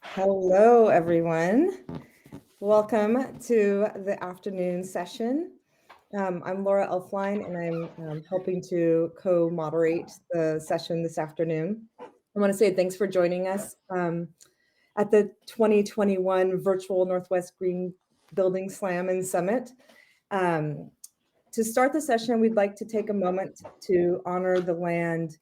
Hello, everyone. Welcome to the afternoon session. I'm Laura Elfline, and I'm helping to co-moderate the session this afternoon. I want to say thanks for joining us at the 2021 Virtual Northwest Green Building Slam and Summit. To start the session, we'd like to take a moment to honor the land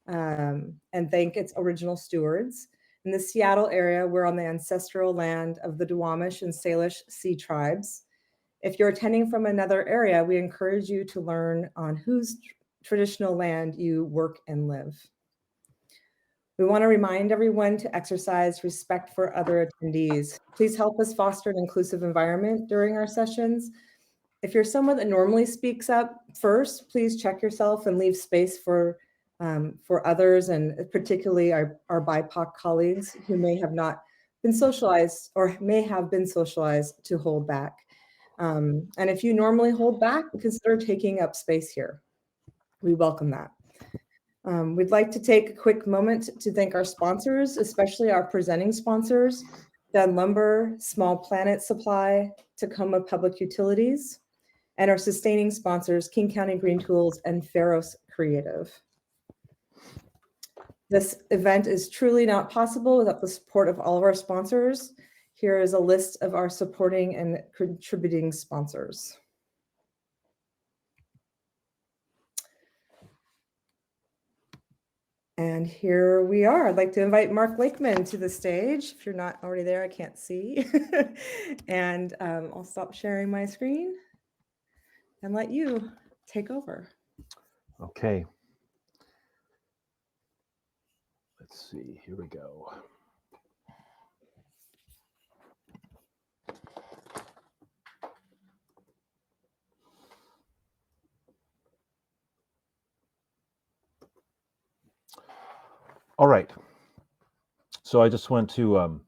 and thank its original stewards. In the Seattle area, we're on the ancestral land of the Duwamish and Salish Sea tribes. If you're attending from another area, we encourage you to learn on whose traditional land you work and live. We want to remind everyone to exercise respect for other attendees. Please help us foster an inclusive environment during our sessions. If you're someone that normally speaks up first, please check yourself and leave space for others, and particularly our BIPOC colleagues who may have not been socialized or may have been socialized to hold back. And if you normally hold back, consider taking up space here. We welcome that. We'd like to take a quick moment to thank our sponsors, especially our presenting sponsors, Dunn Lumber, Small Planet Supply, Tacoma Public Utilities, and our sustaining sponsors, King County Green Tools and Pharos Creative. This event is truly not possible without the support of all of our sponsors. Here is a list of our supporting and contributing sponsors. And here we are. I'd like to invite Mark Lakeman to the stage. If you're not already there, I can't see. And I'll stop sharing my screen and let you take over. Okay. Let's see, here we go. All right. So I just want to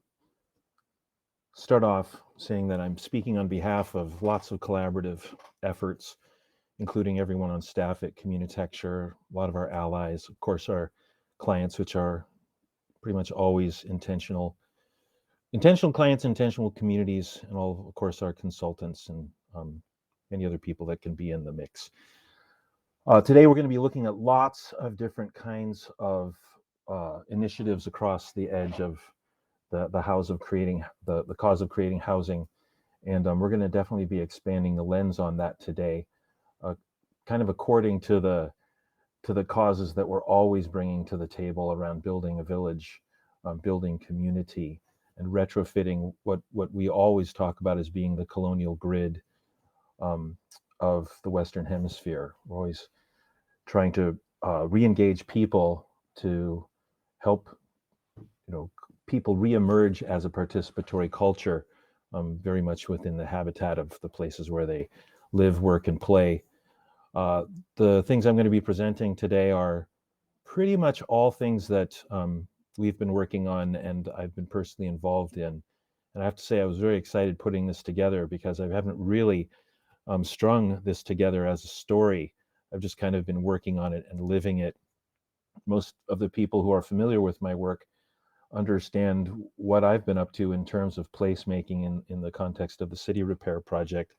start off saying that I'm speaking on behalf of lots of collaborative efforts, including everyone on staff at Communitecture, a lot of our allies, of course, our clients, which are pretty much always intentional clients, intentional communities, and all, of course, our consultants and many other people that can be in the mix. Today, we're going to be looking at lots of different kinds of initiatives across the edge of the cause of creating housing, and we're going to definitely be expanding the lens on that today, kind of according to the causes that we're always bringing to the table around building a village, building community, and retrofitting what we always talk about as being the colonial grid of the Western Hemisphere. We're always trying to re-engage people to help people re-emerge as a participatory culture, very much within the habitat of the places where they live, work, and play. The things I'm going to be presenting today are pretty much all things that we've been working on and I've been personally involved in. And I have to say I was very excited putting this together because I haven't really strung this together as a story. I've just kind of been working on it and living it. Most of the people who are familiar with my work understand what I've been up to in terms of placemaking in the context of the City Repair Project,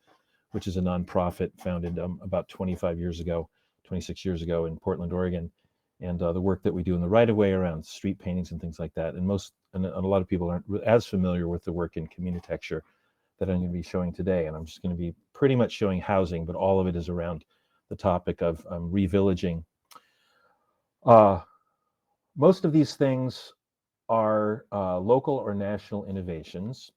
which is a nonprofit founded about 26 years ago in Portland, Oregon, and the work that we do in the right-of-way around street paintings and things like that. And a lot of people aren't as familiar with the work in Communitecture that I'm going to be showing today. And I'm just going to be pretty much showing housing, but all of it is around the topic of revillaging. Most of these things are local or national innovations.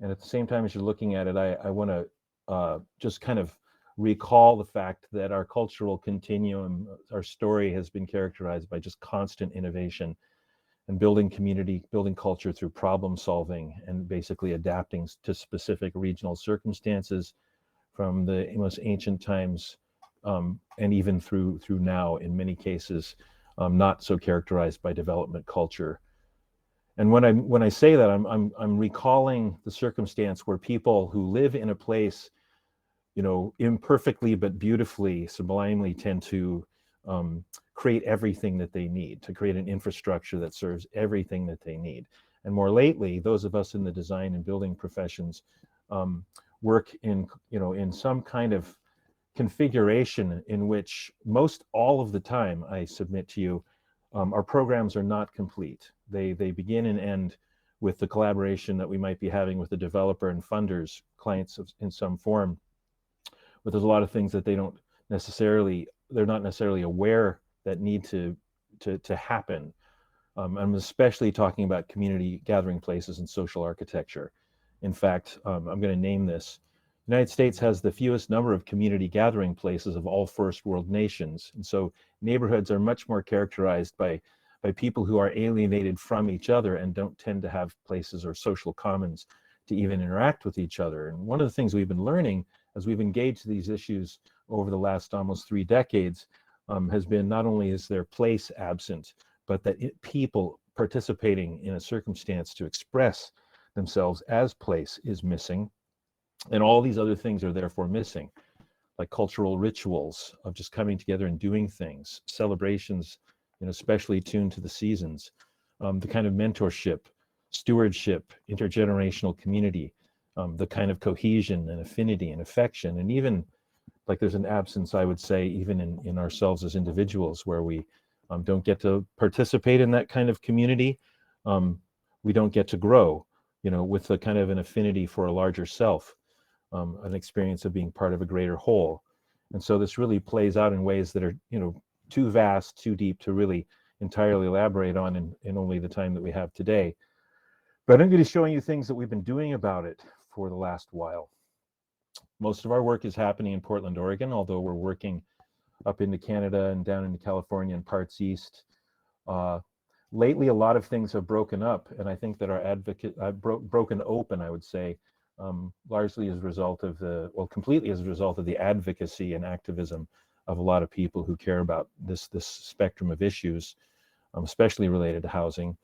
And at the same time as you're looking at it, I want to just kind of recall the fact that our cultural continuum, our story has been characterized by just constant innovation and building community, building culture through problem solving and basically adapting to specific regional circumstances from the most ancient times and even through now, in many cases, not so characterized by development culture. And when I say that, I'm recalling the circumstance where people who live in a place, imperfectly but beautifully, sublimely, tend to create everything that they need, to create an infrastructure that serves everything that they need. And more lately, those of us in the design and building professions work in some kind of configuration in which most all of the time, I submit to you, our programs are not complete. They begin and end with the collaboration that we might be having with the developer and funders, clients in some form. But there's a lot of things that they're not necessarily aware that need to happen. I'm especially talking about community gathering places and social architecture. In fact, I'm going to name this. The United States has the fewest number of community gathering places of all first world nations. And so neighborhoods are much more characterized by people who are alienated from each other and don't tend to have places or social commons to even interact with each other. And one of the things we've been learning as we've engaged these issues over the last almost 3 decades has been not only is their place absent, but that people participating in a circumstance to express themselves as place is missing. And all these other things are therefore missing, like cultural rituals of just coming together and doing things, celebrations, especially tuned to the seasons, the kind of mentorship, stewardship, intergenerational community, the kind of cohesion and affinity and affection, and even like there's an absence, I would say, even in ourselves as individuals, where we don't get to participate in that kind of community. We don't get to grow, with a kind of an affinity for a larger self, an experience of being part of a greater whole. And so this really plays out in ways that are, too vast, too deep to really entirely elaborate on in only the time that we have today. But I'm going to be showing you things that we've been doing about it for the last while. Most of our work is happening in Portland, Oregon, although we're working up into Canada and down into California and parts east. Lately, a lot of things have broken up, and I think that our broken open, I would say, largely as a result of completely as a result of the advocacy and activism of a lot of people who care about this spectrum of issues, especially related to housing.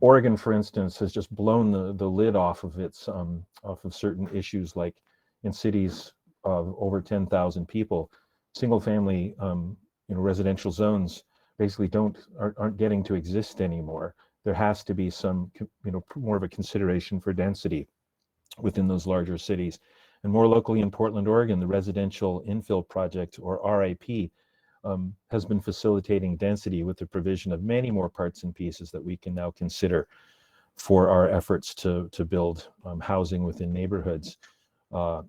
Oregon, for instance, has just blown the lid off of certain issues, like in cities of over 10,000 people, single family residential zones basically aren't getting to exist anymore. There has to be some more of a consideration for density within those larger cities. And more locally in Portland, Oregon, the Residential Infill Project, or RIP, has been facilitating density with the provision of many more parts and pieces that we can now consider for our efforts to build housing within neighborhoods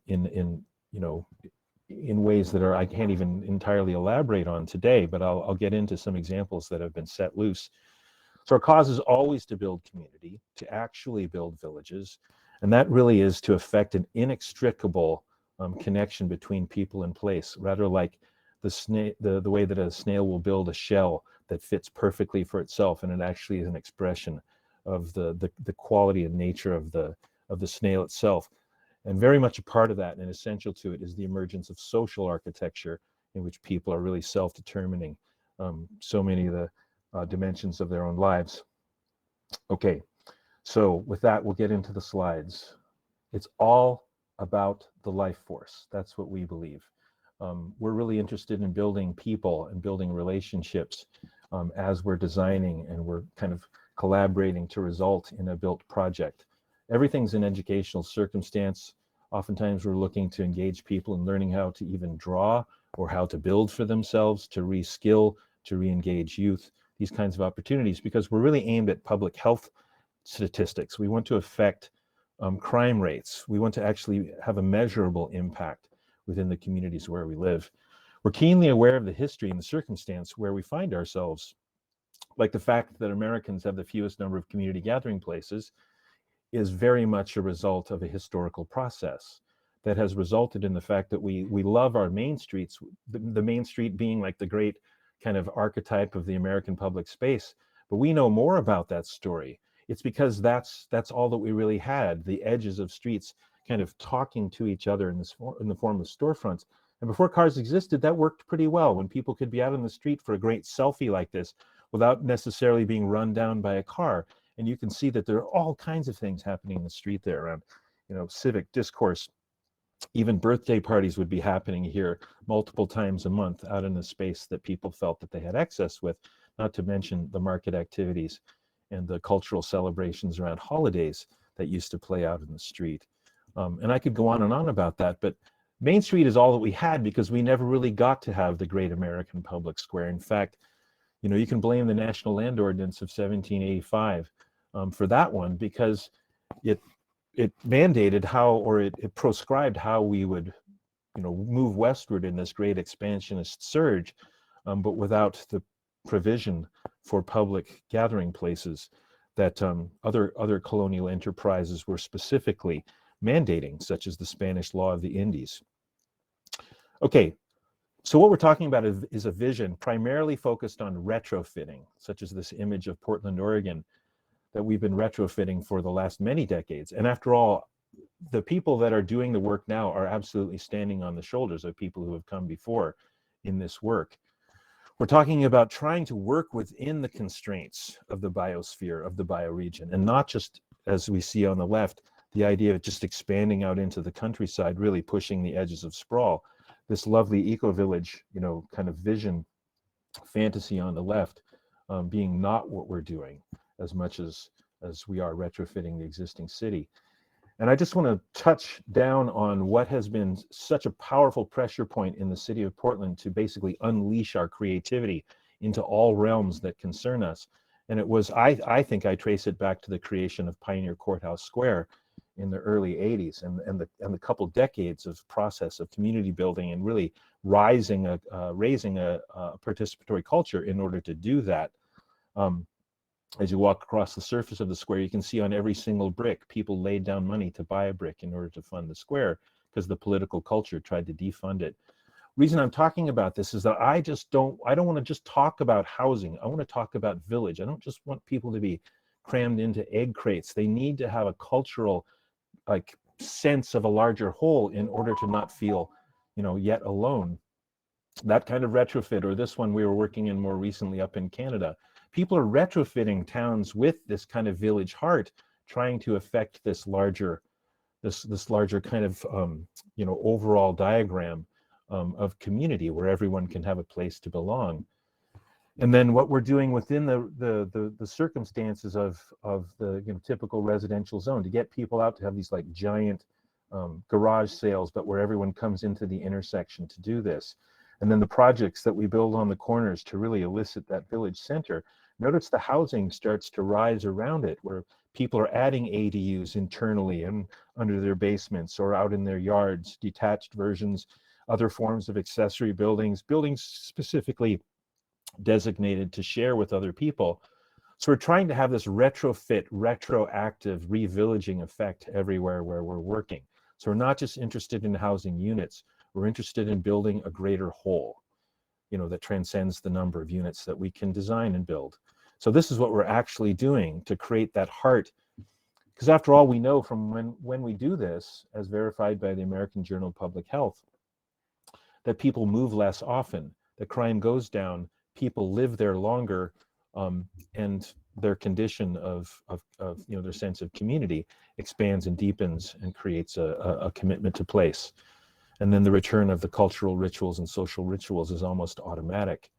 in ways that I can't even entirely elaborate on today, but I'll get into some examples that have been set loose. So our cause is always to build community, to actually build villages, and that really is to effect an inextricable connection between people and place, rather like the way that a snail will build a shell that fits perfectly for itself, and it actually is an expression of the quality and nature of the snail itself. And very much a part of that and essential to it is the emergence of social architecture, in which people are really self-determining so many of the dimensions of their own lives. Okay, so with that, we'll get into the slides. It's all about the life force. That's what we believe. We're really interested in building people and building relationships as we're designing, and we're kind of collaborating to result in a built project. Everything's an educational circumstance. Oftentimes we're looking to engage people in learning how to even draw or how to build for themselves, to re-skill, to re-engage youth, these kinds of opportunities, because we're really aimed at public health statistics. We want to affect crime rates. We want to actually have a measurable impact within the communities where we live. We're keenly aware of the history and the circumstance where we find ourselves, like the fact that Americans have the fewest number of community gathering places is very much a result of a historical process that has resulted in the fact that we love our main streets, the main street being like the great kind of archetype of the American public space. But we know more about that story. It's because that's all that we really had, the edges of streets kind of talking to each other in the form of storefronts. And before cars existed, that worked pretty well, when people could be out on the street for a great selfie like this without necessarily being run down by a car. And you can see that there are all kinds of things happening in the street there around, civic discourse, Even birthday parties would be happening here multiple times a month out in a space that people felt that they had access with, not to mention the market activities and the cultural celebrations around holidays that used to play out in the street. And I could go on and on about that, but Main Street is all that we had because we never really got to have the Great American Public Square. In fact, you can blame the National Land Ordinance of 1785 for that one, because it mandated how, or it proscribed how we would, move westward in this great expansionist surge, but without the provision for public gathering places that other colonial enterprises were specifically mandating, such as the Spanish Law of the Indies. Okay, so what we're talking about is a vision primarily focused on retrofitting, such as this image of Portland, Oregon, that we've been retrofitting for the last many decades. And after all, the people that are doing the work now are absolutely standing on the shoulders of people who have come before in this work. We're talking about trying to work within the constraints of the biosphere, of the bioregion, and not just, as we see on the left, the idea of just expanding out into the countryside, really pushing the edges of sprawl. This lovely eco-village, kind of vision, fantasy on the left, being not what we're doing as much as we are retrofitting the existing city. And I just want to touch down on what has been such a powerful pressure point in the city of Portland to basically unleash our creativity into all realms that concern us. And it was, I think I trace it back to the creation of Pioneer Courthouse Square in the early 80s, and the couple decades of process of community building and really raising a participatory culture in order to do that. As you walk across the surface of the square, you can see on every single brick, people laid down money to buy a brick in order to fund the square, because the political culture tried to defund it. Reason I'm talking about this is that I don't want to just talk about housing. I want to talk about village. I don't just want people to be crammed into egg crates. They need to have a cultural sense of a larger whole in order to not feel, yet alone. That kind of retrofit, or this one we were working in more recently up in Canada, people are retrofitting towns with this kind of village heart, trying to affect this larger kind of overall diagram of community where everyone can have a place to belong. And then what we're doing within the circumstances of the typical residential zone, to get people out to have these giant garage sales, but where everyone comes into the intersection to do this. And then the projects that we build on the corners to really elicit that village center. Notice the housing starts to rise around it, where people are adding ADUs internally and under their basements or out in their yards, detached versions, other forms of accessory buildings specifically designated to share with other people. So we're trying to have this retrofit, retroactive revillaging effect everywhere where we're working. So we're not just interested in housing units, we're interested in building a greater whole, that transcends the number of units that we can design and build. So this is what we're actually doing to create that heart. Because after all, we know from when we do this, as verified by the American Journal of Public Health, that people move less often, that crime goes down, people live there longer, and their condition of their sense of community expands and deepens and creates a commitment to place. And then the return of the cultural rituals and social rituals is almost automatic.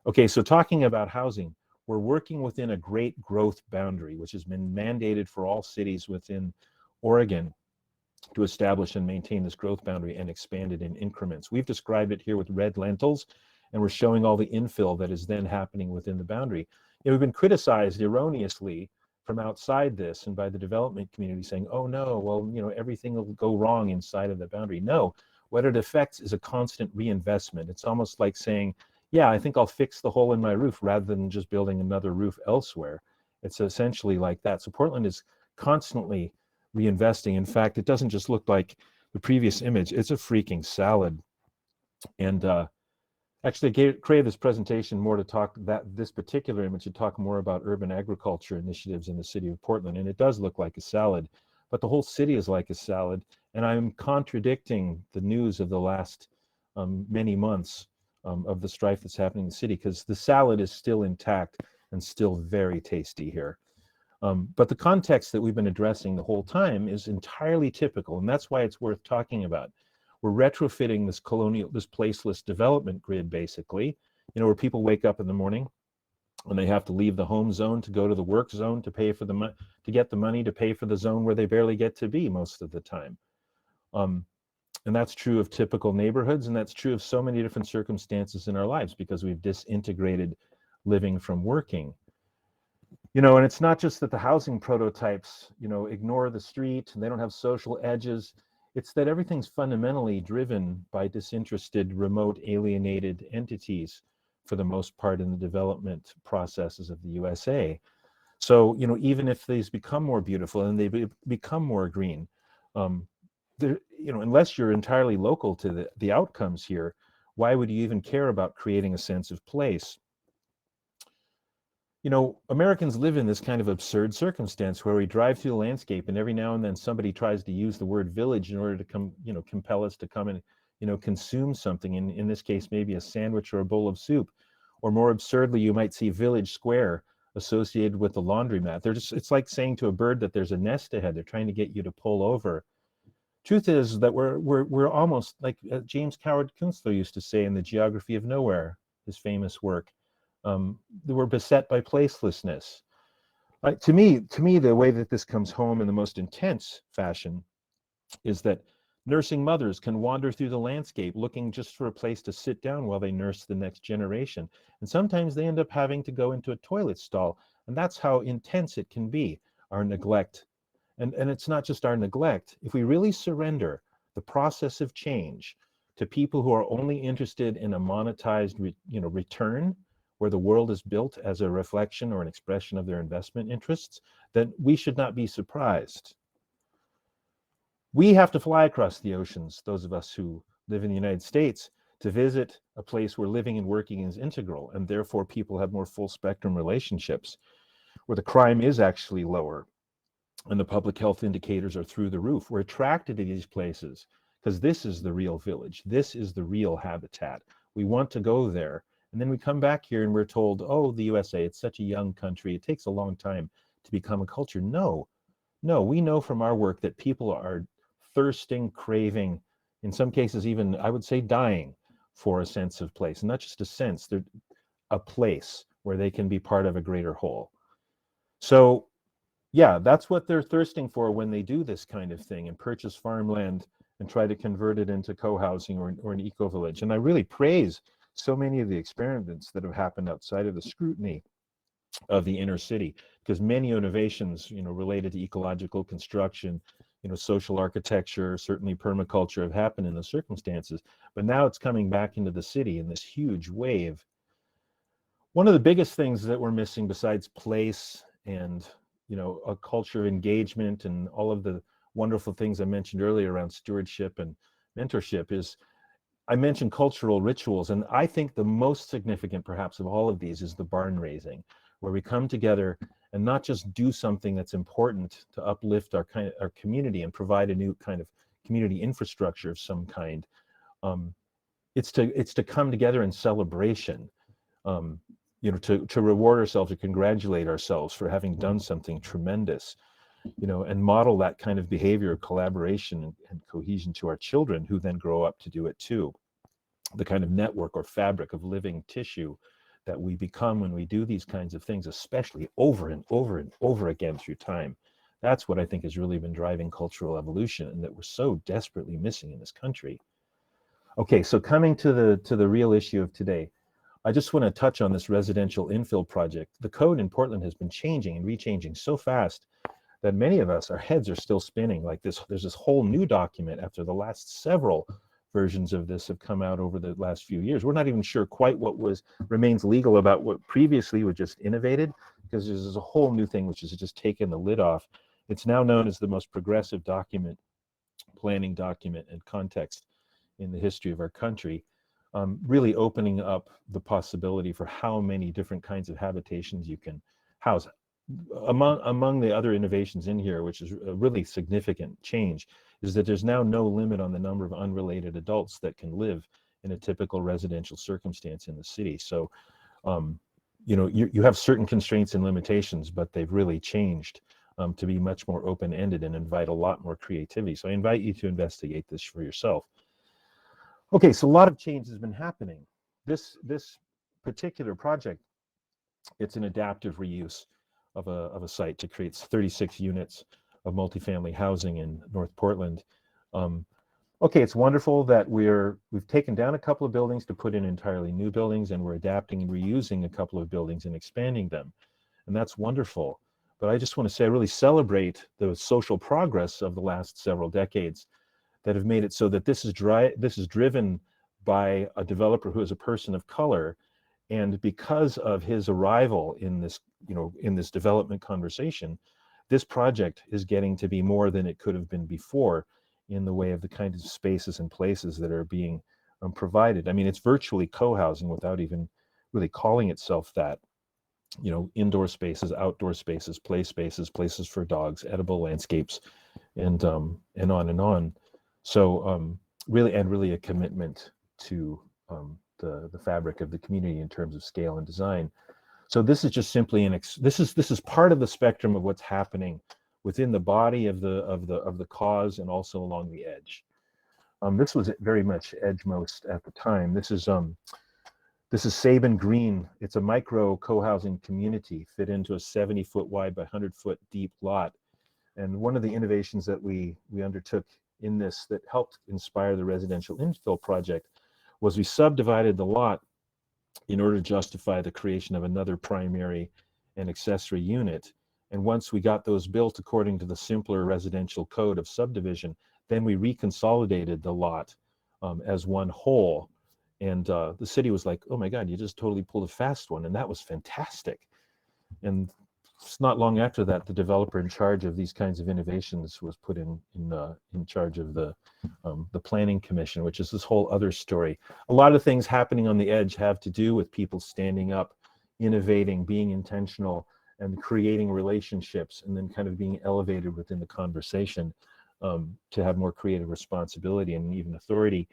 Okay, so talking about housing, we're working within a great growth boundary, which has been mandated for all cities within Oregon to establish and maintain this growth boundary and expand it in increments. We've described it here with red lentils, and we're showing all the infill that is then happening within the boundary. We've been criticized erroneously from outside this and by the development community saying, oh no, well, everything will go wrong inside of the boundary. No, what it affects is a constant reinvestment. It's almost like saying, yeah, I think I'll fix the hole in my roof rather than just building another roof elsewhere. It's essentially like that. So Portland is constantly reinvesting. In fact, it doesn't just look like the previous image, it's a freaking salad. And actually created this presentation more to talk this particular image to talk more about urban agriculture initiatives in the city of Portland. And it does look like a salad, but the whole city is like a salad. And I'm contradicting the news of the last many months of the strife that's happening in the city, because the salad is still intact and still very tasty here. But the context that we've been addressing the whole time is entirely typical, and that's why it's worth talking about. we're retrofitting this placeless development grid, basically, where people wake up in the morning and they have to leave the home zone to go to the work zone to pay for to get the money to pay for the zone where they barely get to be most of the time. And that's true of typical neighborhoods, and that's true of so many different circumstances in our lives because we've disintegrated living from working. And it's not just that the housing prototypes, ignore the street and they don't have social edges. It's that everything's fundamentally driven by disinterested, remote, alienated entities for the most part in the development processes of the USA. So, even if these become more beautiful and they become more green, unless you're entirely local to the outcomes here, why would you even care about creating a sense of place? Americans live in this kind of absurd circumstance where we drive through the landscape and every now and then somebody tries to use the word village in order to compel us to come and, consume something. In this case, maybe a sandwich or a bowl of soup. Or more absurdly, you might see village square associated with the laundromat. It's like saying to a bird that there's a nest ahead. They're trying to get you to pull over. Truth is that we're almost like James Howard Kunstler used to say in The Geography of Nowhere, his famous work. We're beset by placelessness. To me, the way that this comes home in the most intense fashion is that nursing mothers can wander through the landscape looking just for a place to sit down while they nurse the next generation. And sometimes they end up having to go into a toilet stall. And that's how intense it can be, our neglect. And it's not just our neglect. If we really surrender the process of change to people who are only interested in a monetized return, where the world is built as a reflection or an expression of their investment interests, then we should not be surprised. We have to fly across the oceans, those of us who live in the United States, to visit a place where living and working is integral, and therefore people have more full spectrum relationships, where the crime is actually lower, and the public health indicators are through the roof. We're attracted to these places because this is the real village. This is the real habitat. We want to go there. And then we come back here and we're told, oh, the USA, it's such a young country. It takes a long time to become a culture. No, we know from our work that people are thirsting, craving, in some cases even, I would say, dying for a sense of place. And not just a sense, they're a place where they can be part of a greater whole. So yeah, that's what they're thirsting for when they do this kind of thing and purchase farmland and try to convert it into co-housing or an eco-village. And I really praise so many of the experiments that have happened outside of the scrutiny of the inner city, because many innovations, related to ecological construction, social architecture, certainly permaculture, have happened in the circumstances. But now it's coming back into the city in this huge wave. One of the biggest things that we're missing, besides place and a culture of engagement and all of the wonderful things I mentioned earlier around stewardship and mentorship, is I mentioned cultural rituals. And I think the most significant perhaps of all of these is the barn raising, where we come together and not just do something that's important to uplift our community and provide a new kind of community infrastructure of some kind. It's to come together in celebration. To reward ourselves, to congratulate ourselves for having done something tremendous, and model that kind of behavior of collaboration and cohesion to our children, who then grow up to do it too. The kind of network or fabric of living tissue that we become when we do these kinds of things, especially over and over and over again through time. That's what I think has really been driving cultural evolution, and that we're so desperately missing in this country. Okay, so coming to the real issue of today. I just want to touch on this residential infill project. The code in Portland has been changing and rechanging so fast that many of us, our heads are still spinning like this. There's this whole new document after the last several versions of this have come out over the last few years. We're not even sure quite what remains legal about what previously was just innovated, because there's a whole new thing which has just taken the lid off. It's now known as the most progressive planning document and context in the history of our country. Really opening up the possibility for how many different kinds of habitations you can house. Among the other innovations in here, which is a really significant change, is that there's now no limit on the number of unrelated adults that can live in a typical residential circumstance in the city. So, you have certain constraints and limitations, but they've really changed to be much more open-ended and invite a lot more creativity. So I invite you to investigate this for yourself. Okay, so a lot of change has been happening. This particular project, it's an adaptive reuse of a site to create 36 units of multifamily housing in North Portland. Um, okay, it's wonderful that we've taken down a couple of buildings to put in entirely new buildings, and we're adapting and reusing a couple of buildings and expanding them, and that's wonderful. But I just want to say I really celebrate the social progress of the last several decades that have made it so that this is driven by a developer who is a person of color, and because of his arrival in this, in this development conversation, this project is getting to be more than it could have been before in the way of the kind of spaces and places that are being provided. I mean, it's virtually co-housing without even really calling itself that. Indoor spaces, outdoor spaces, play spaces, places for dogs, edible landscapes, and on and on. So really a commitment to the fabric of the community in terms of scale and design. So this is just simply this is part of the spectrum of what's happening within the body of the cause and also along the edge. This was very much edgemost at the time. This is Sabin Green. It's a micro co-housing community fit into a 70-foot wide by 100-foot deep lot. And one of the innovations that we undertook in this that helped inspire the residential infill project was we subdivided the lot in order to justify the creation of another primary and accessory unit. And once we got those built according to the simpler residential code of subdivision, then we reconsolidated the lot as one whole. And the city was like, oh my God, you just totally pulled a fast one. And that was fantastic. And it's not long after that, the developer in charge of these kinds of innovations was put in charge of the planning commission, which is this whole other story. A lot of things happening on the edge have to do with people standing up, innovating, being intentional, and creating relationships, and then kind of being elevated within the conversation to have more creative responsibility and even authority.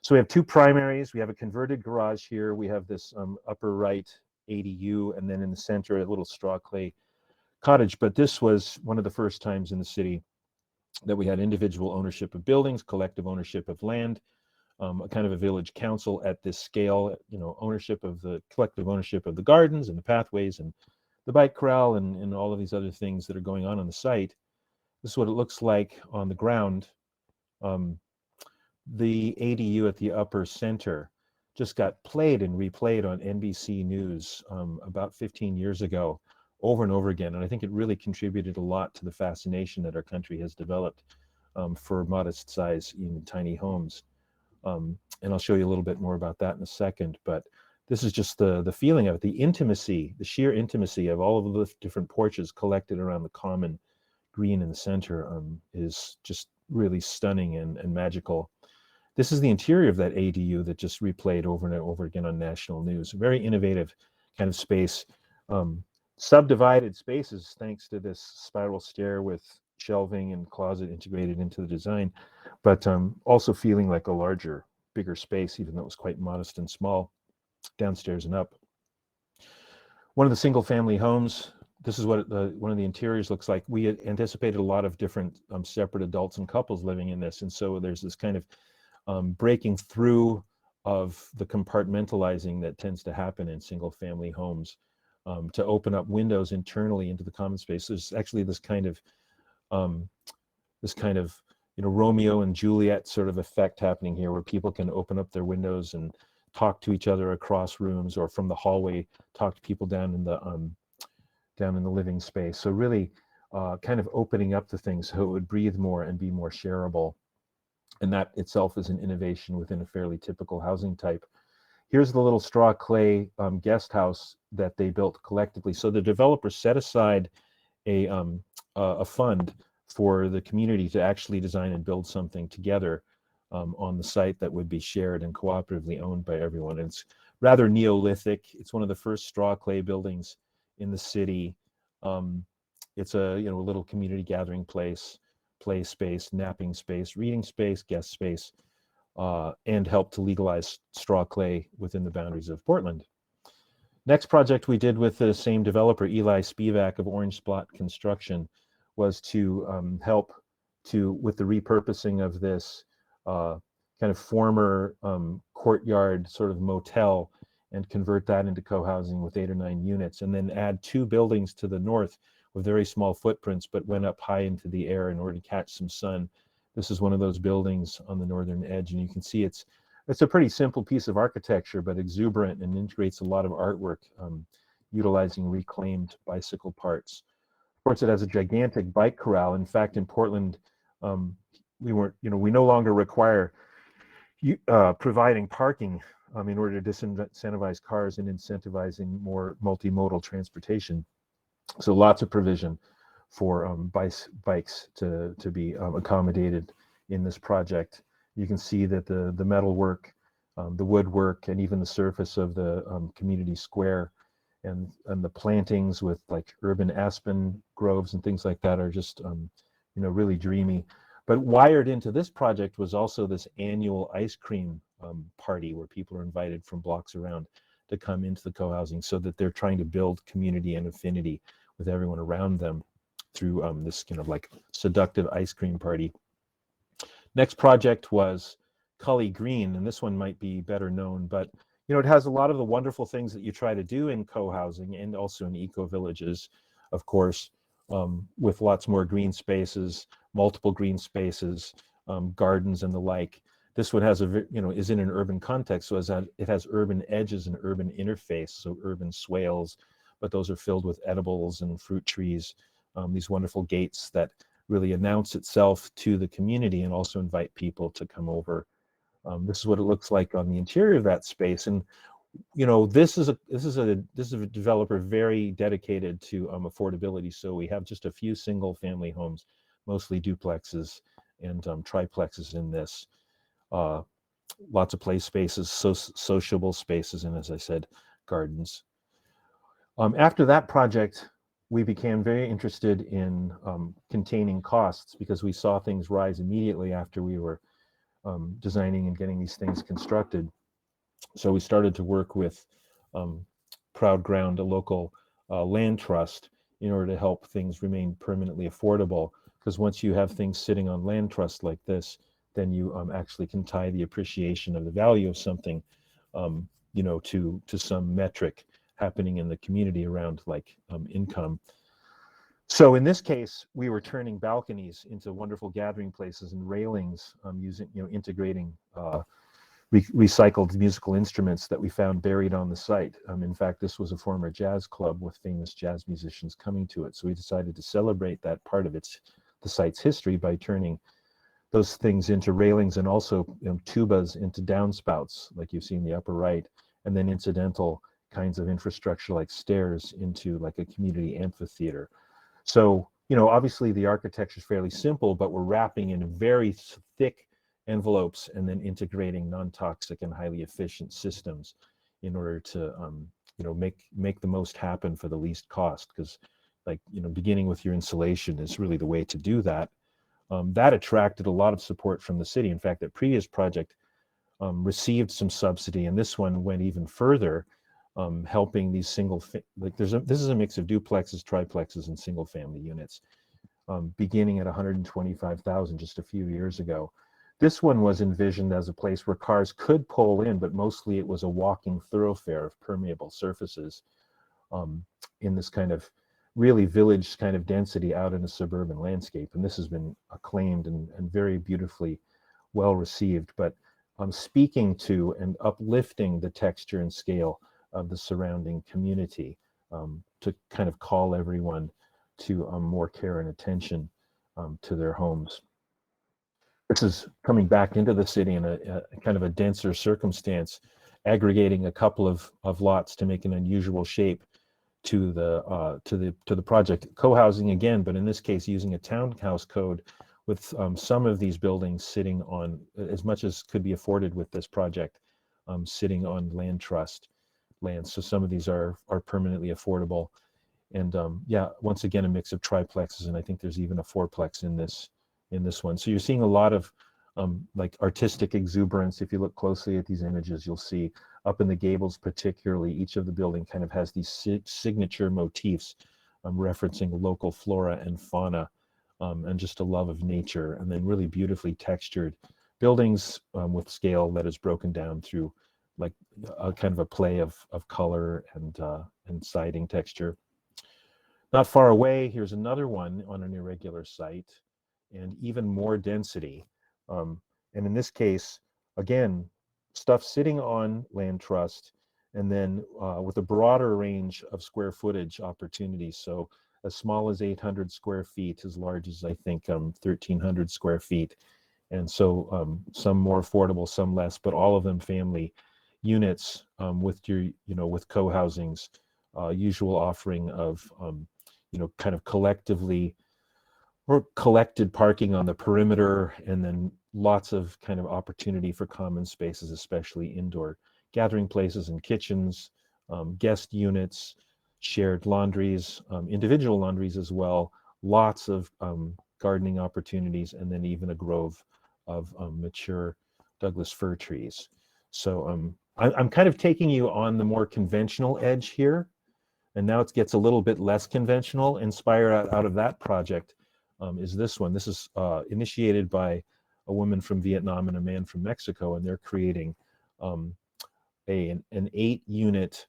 So we have two primaries. We have a converted garage here. We have this upper right ADU, and then in the center, a little straw clay cottage. But this was one of the first times in the city that we had individual ownership of buildings, collective ownership of land, a kind of a village council at this scale, ownership of the collective ownership of the gardens and the pathways and the bike corral and all of these other things that are going on the site. This is what it looks like on the ground. The ADU at the upper center just got played and replayed on NBC News about 15 years ago over and over again. And I think it really contributed a lot to the fascination that our country has developed for modest size, even tiny homes. And I'll show you a little bit more about that in a second. But this is just the feeling of it, the intimacy, the sheer intimacy of all of the different porches collected around the common green in the center is just really stunning and magical. This is the interior of that ADU that just replayed over and over again on national news. Very innovative kind of space. Subdivided spaces thanks to this spiral stair with shelving and closet integrated into the design, but also feeling like a larger, bigger space, even though it was quite modest and small, downstairs and up. One of the single family homes, this is what one of the interiors looks like. We had anticipated a lot of different separate adults and couples living in this. And so there's this kind of breaking through of the compartmentalizing that tends to happen in single family homes to open up windows internally into the common space. There's actually this kind of Romeo and Juliet sort of effect happening here, where people can open up their windows and talk to each other across rooms, or from the hallway talk to people down in the living space. So really kind of opening up the things so it would breathe more and be more shareable. And that itself is an innovation within a fairly typical housing type. Here's the little straw clay guest house that they built collectively. So the developer set aside a fund for the community to actually design and build something together on the site that would be shared and cooperatively owned by everyone. And it's rather Neolithic. It's one of the first straw clay buildings in the city. It's a little community gathering place, play space, napping space, reading space, guest space, and help to legalize straw clay within the boundaries of Portland. Next project we did with the same developer, Eli Spivak of Orange Spot Construction, was to help with the repurposing of this kind of former courtyard sort of motel and convert that into co-housing with 8 or 9 units, and then add 2 buildings to the north with very small footprints, but went up high into the air in order to catch some sun. This is one of those buildings on the northern edge, and you can see it's a pretty simple piece of architecture, but exuberant and integrates a lot of artwork, utilizing reclaimed bicycle parts. Of course, it has a gigantic bike corral. In fact, in Portland, we no longer require providing parking in order to disincentivize cars and incentivizing more multimodal transportation. So lots of provision for bikes to be accommodated in this project. You can see that the metalwork, the woodwork, and even the surface of the community square and the plantings with like urban aspen groves and things like that are just really dreamy. But wired into this project was also this annual ice cream party where people are invited from blocks around to come into the co-housing, so that they're trying to build community and affinity with everyone around them through this kind of like seductive ice cream party. Next project was Cully Green, and this one might be better known, but it has a lot of the wonderful things that you try to do in co-housing and also in eco-villages, of course, with lots more green spaces, multiple green spaces, gardens and the like. This one has is in an urban context, so it has urban edges and urban interface, so urban swales, but those are filled with edibles and fruit trees, these wonderful gates that really announce itself to the community and also invite people to come over. This is what it looks like on the interior of that space, and this is a developer very dedicated to affordability. So we have just a few single family homes, mostly duplexes and triplexes in this. Lots of play spaces, sociable spaces, and as I said, gardens. After that project, we became very interested in containing costs, because we saw things rise immediately after we were designing and getting these things constructed. So we started to work with Proud Ground, a local land trust, in order to help things remain permanently affordable. Because once you have things sitting on land trust like this, then you actually can tie the appreciation of the value of something, to some metric happening in the community around like income. So in this case, we were turning balconies into wonderful gathering places and railings, integrating recycled musical instruments that we found buried on the site. In fact, this was a former jazz club with famous jazz musicians coming to it. So we decided to celebrate that part of the site's history by turning those things into railings, and also tubas into downspouts, like you see in the upper right, and then incidental kinds of infrastructure like stairs into like a community amphitheater. So, obviously the architecture is fairly simple, but we're wrapping in very thick envelopes and then integrating non-toxic and highly efficient systems in order to, make the most happen for the least cost. Because, beginning with your insulation is really the way to do that. That attracted a lot of support from the city. In fact, that previous project received some subsidy, and this one went even further, helping these this is a mix of duplexes, triplexes, and single family units, beginning at 125,000 just a few years ago. This one was envisioned as a place where cars could pull in, but mostly it was a walking thoroughfare of permeable surfaces, in this kind of really village kind of density out in a suburban landscape. And this has been acclaimed and very beautifully well received, but speaking to and uplifting the texture and scale of the surrounding community, to kind of call everyone to more care and attention to their homes. This is coming back into the city in a kind of a denser circumstance, aggregating a couple of lots to make an unusual shape to the project. Co-housing again, but in this case using a townhouse code, with some of these buildings sitting on, as much as could be afforded with this project, sitting on land trust land. So some of these are permanently affordable. And once again, a mix of triplexes, and I think there's even a fourplex in this one. So you're seeing a lot of like artistic exuberance. If you look closely at these images, you'll see up in the gables particularly, each of the building kind of has these signature motifs referencing local flora and fauna, and just a love of nature, and then really beautifully textured buildings with scale that is broken down through like a kind of a play of color and siding texture. Not far away, here's another one on an irregular site and even more density. And in this case, again, stuff sitting on land trust and then with a broader range of square footage opportunities. So as small as 800 square feet, as large as I think 1,300 square feet. And so some more affordable, some less, but all of them family units with with co-housings, usual offering of kind of collectively or collected parking on the perimeter, and then lots of kind of opportunity for common spaces, especially indoor gathering places and kitchens, guest units, shared laundries, individual laundries as well, lots of gardening opportunities, and then even a grove of mature Douglas fir trees. So I'm kind of taking you on the more conventional edge here, and now it gets a little bit less conventional. Inspired out of that project is this one. This is initiated by a woman from Vietnam and a man from Mexico, and they're creating an 8-unit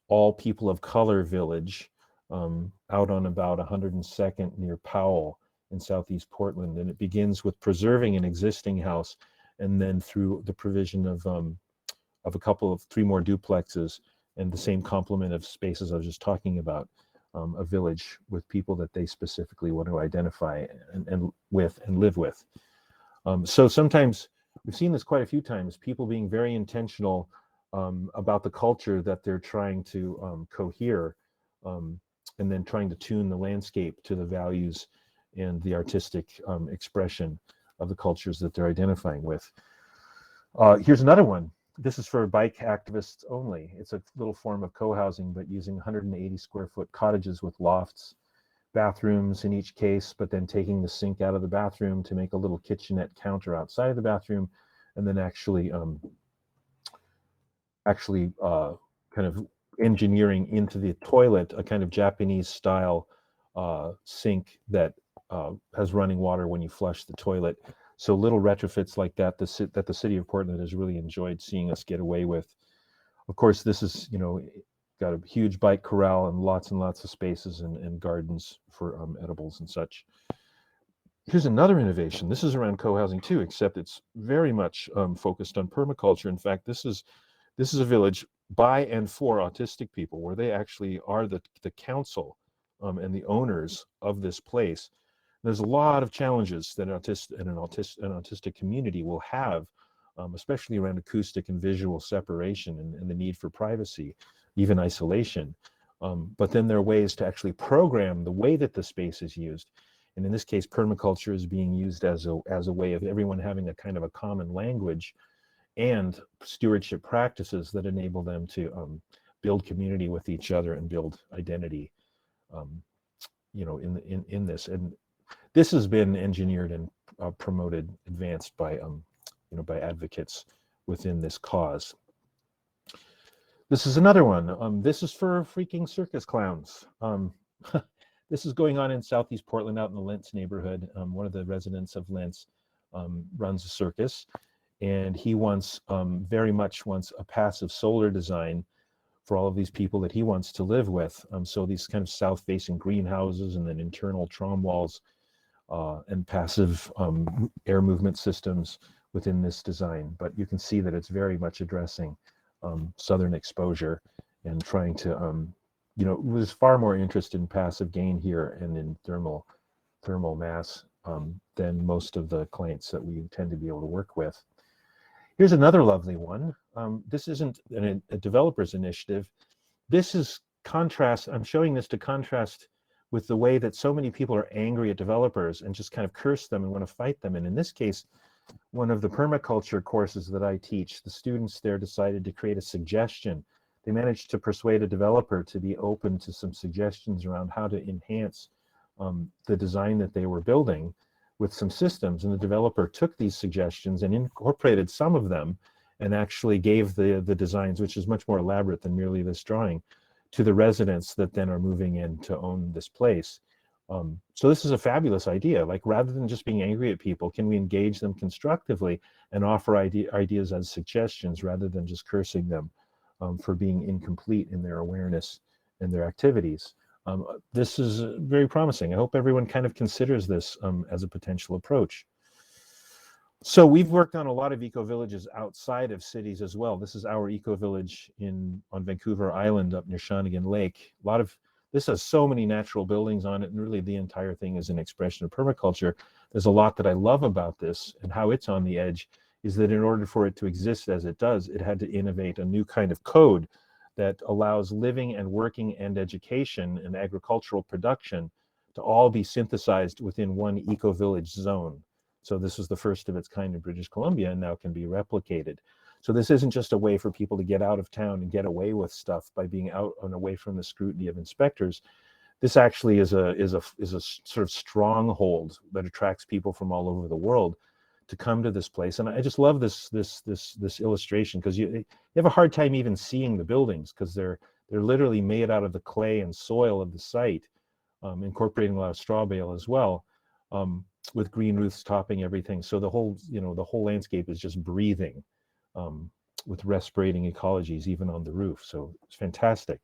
all people of color village out on about 102nd near Powell in Southeast Portland. And it begins with preserving an existing house, and then through the provision of a 3 more duplexes and the same complement of spaces I was just talking about, a village with people that they specifically want to identify and live with. So sometimes we've seen this quite a few times, people being very intentional about the culture that they're trying to cohere, and then trying to tune the landscape to the values and the artistic expression of the cultures that they're identifying with. Here's another one. This is for bike activists only. It's a little form of co-housing, but using 180 square foot cottages with lofts, bathrooms in each case, but then taking the sink out of the bathroom to make a little kitchenette counter outside of the bathroom, and then actually kind of engineering into the toilet a kind of Japanese style sink that has running water when you flush the toilet. So little retrofits like that that the city of Portland has really enjoyed seeing us get away with. Of course, this is, got a huge bike corral and lots of spaces and gardens for edibles and such. Here's another innovation. This is around co-housing too, except it's very much focused on permaculture. In fact, this is a village by and for autistic people, where they actually are the council and the owners of this place. There's a lot of challenges that an autistic community will have, especially around acoustic and visual separation and the need for privacy, even isolation. But then there are ways to actually program the way that the space is used. And in this case, permaculture is being used as a way of everyone having a kind of a common language and stewardship practices that enable them to build community with each other and build identity, in this. And this has been engineered and promoted, advanced by by advocates within this cause. This is another one. This is for freaking circus clowns. This is going on in Southeast Portland, out in the Lentz neighborhood. One of the residents of Lentz runs a circus, and he very much wants a passive solar design for all of these people that he wants to live with. So these kind of south-facing greenhouses, and then internal trom walls, and passive air movement systems within this design. But you can see that it's very much addressing southern exposure and trying to, there's far more interest in passive gain here and in thermal mass than most of the clients that we tend to be able to work with. Here's another lovely one. This isn't a developer's initiative. This is contrast. I'm showing this to contrast with the way that so many people are angry at developers and just kind of curse them and want to fight them. And in this case, one of the permaculture courses that I teach, the students there decided to create a suggestion. They managed to persuade a developer to be open to some suggestions around how to enhance the design that they were building with some systems. And the developer took these suggestions and incorporated some of them and actually gave the designs, which is much more elaborate than merely this drawing, to the residents that then are moving in to own this place. So this is a fabulous idea. Like, rather than just being angry at people, can we engage them constructively and offer ideas as suggestions rather than just cursing them for being incomplete in their awareness and their activities? This is very promising. I hope everyone kind of considers this as a potential approach. So we've worked on a lot of eco-villages outside of cities as well. This is our eco-village on Vancouver Island up near Shawnigan Lake. This has so many natural buildings on it, and really the entire thing is an expression of permaculture. There's a lot that I love about this, and how it's on the edge is that in order for it to exist as it does, it had to innovate a new kind of code that allows living and working and education and agricultural production to all be synthesized within one eco-village zone. So this was the first of its kind in British Columbia, and now can be replicated. So this isn't just a way for people to get out of town and get away with stuff by being out and away from the scrutiny of inspectors. This actually is a sort of stronghold that attracts people from all over the world to come to this place. And I just love this illustration, because you have a hard time even seeing the buildings, because they're literally made out of the clay and soil of the site, incorporating a lot of straw bale as well. With green roofs topping everything. So the whole landscape is just breathing with respirating ecologies even on the roof. So it's fantastic.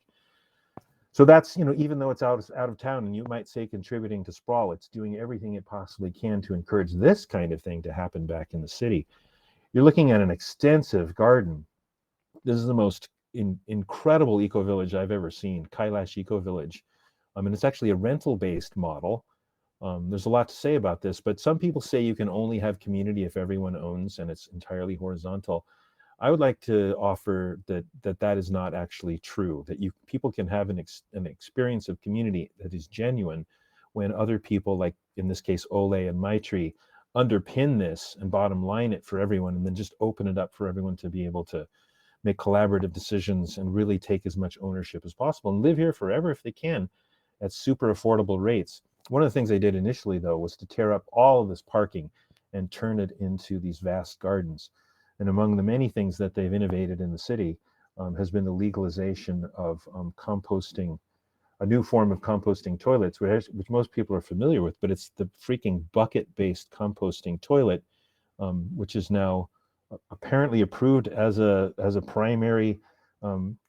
So that's, even though it's out of town, and you might say contributing to sprawl, it's doing everything it possibly can to encourage this kind of thing to happen back in the city. You're looking at an extensive garden. This is the most incredible eco-village I've ever seen, Kailash Eco-Village. And it's actually a rental-based model. There's a lot to say about this, but some people say you can only have community if everyone owns and it's entirely horizontal. I would like to offer that is not actually true, that people can have an experience of community that is genuine when other people, like in this case, Ole and Maitri, underpin this and bottom line it for everyone, and then just open it up for everyone to be able to make collaborative decisions and really take as much ownership as possible and live here forever if they can at super affordable rates. One of the things they did initially, though, was to tear up all of this parking and turn it into these vast gardens. And among the many things that they've innovated in the city has been the legalization of composting, a new form of composting toilets, which most people are familiar with, but it's the freaking bucket-based composting toilet, which is now apparently approved as a primary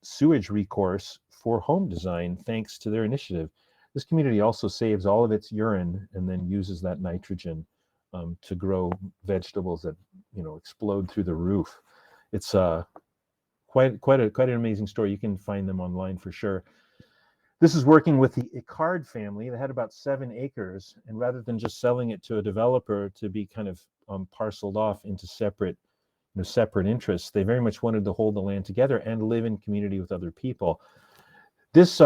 sewage recourse for home design, thanks to their initiative. This community also saves all of its urine and then uses that nitrogen to grow vegetables that explode through the roof. It's quite an amazing story. You can find them online for sure. This is working with the Icard family. They had about 7 acres, and rather than just selling it to a developer to be kind of parceled off into separate interests, they very much wanted to hold the land together and live in community with other people. This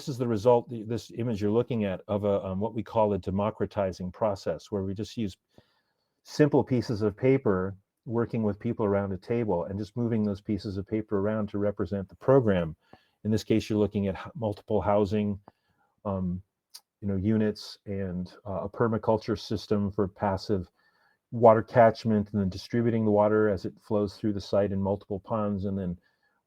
is the result, this image you're looking at, of what we call a democratizing process, where we just use simple pieces of paper, working with people around a table and just moving those pieces of paper around to represent the program. In this case, you're looking at multiple housing units and a permaculture system for passive water catchment, and then distributing the water as it flows through the site in multiple ponds, and then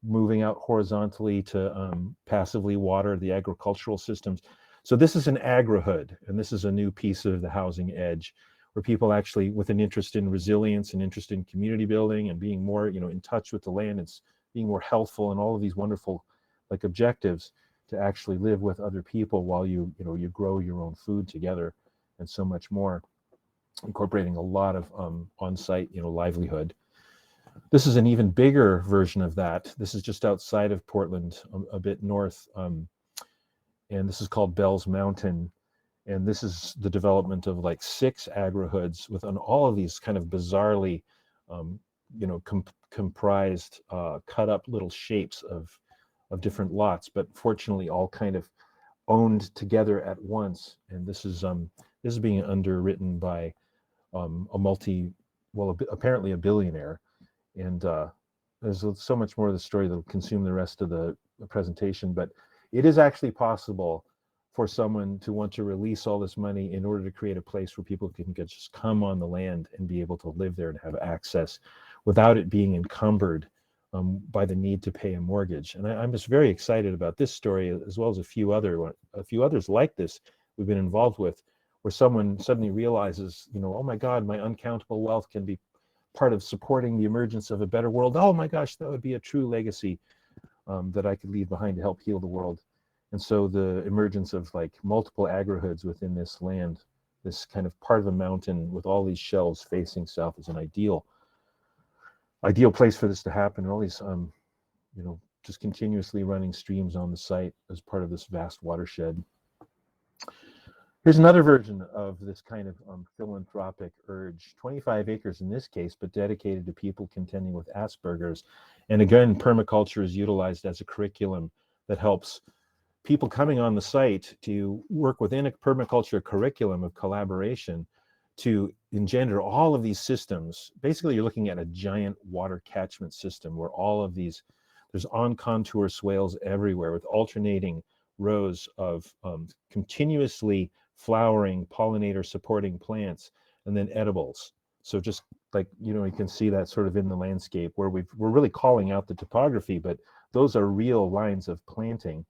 moving out horizontally to passively water the agricultural systems. So this is an agri-hood, and this is a new piece of the housing edge, where people actually, with an interest in resilience and interest in community building and being more in touch with the land, it's being more healthful and all of these wonderful objectives, to actually live with other people while you grow your own food together, and so much more, incorporating a lot of on-site livelihood. This is an even bigger version of that. This is just outside of Portland, a bit north, and this is called Bell's Mountain. And this is the development of 6 agri-hoods with all of these kind of bizarrely, comprised, cut up little shapes of different lots, but fortunately all kind of owned together at once. And this is being underwritten by apparently a billionaire. And there's so much more of the story that will consume the rest of the presentation, but it is actually possible for someone to want to release all this money in order to create a place where people can just come on the land and be able to live there and have access without it being encumbered by the need to pay a mortgage. And I'm just very excited about this story, as well as a few others like this we've been involved with, where someone suddenly realizes, oh my God, my uncountable wealth can be part of supporting the emergence of a better world. Oh my gosh, that would be a true legacy that I could leave behind to help heal the world. And so the emergence of like multiple agrihoods within this land, this kind of part of a mountain with all these shelves facing south, is an ideal place for this to happen. And all these, just continuously running streams on the site as part of this vast watershed. Here's another version of this kind of philanthropic urge, 25 acres in this case, but dedicated to people contending with Asperger's. And again, permaculture is utilized as a curriculum that helps people coming on the site to work within a permaculture curriculum of collaboration to engender all of these systems. Basically, you're looking at a giant water catchment system where all of these, there's on contour swales everywhere with alternating rows of continuously flowering, pollinator supporting plants, and then edibles. So just like, you can see that sort of in the landscape where we're really calling out the topography, but those are real lines of planting.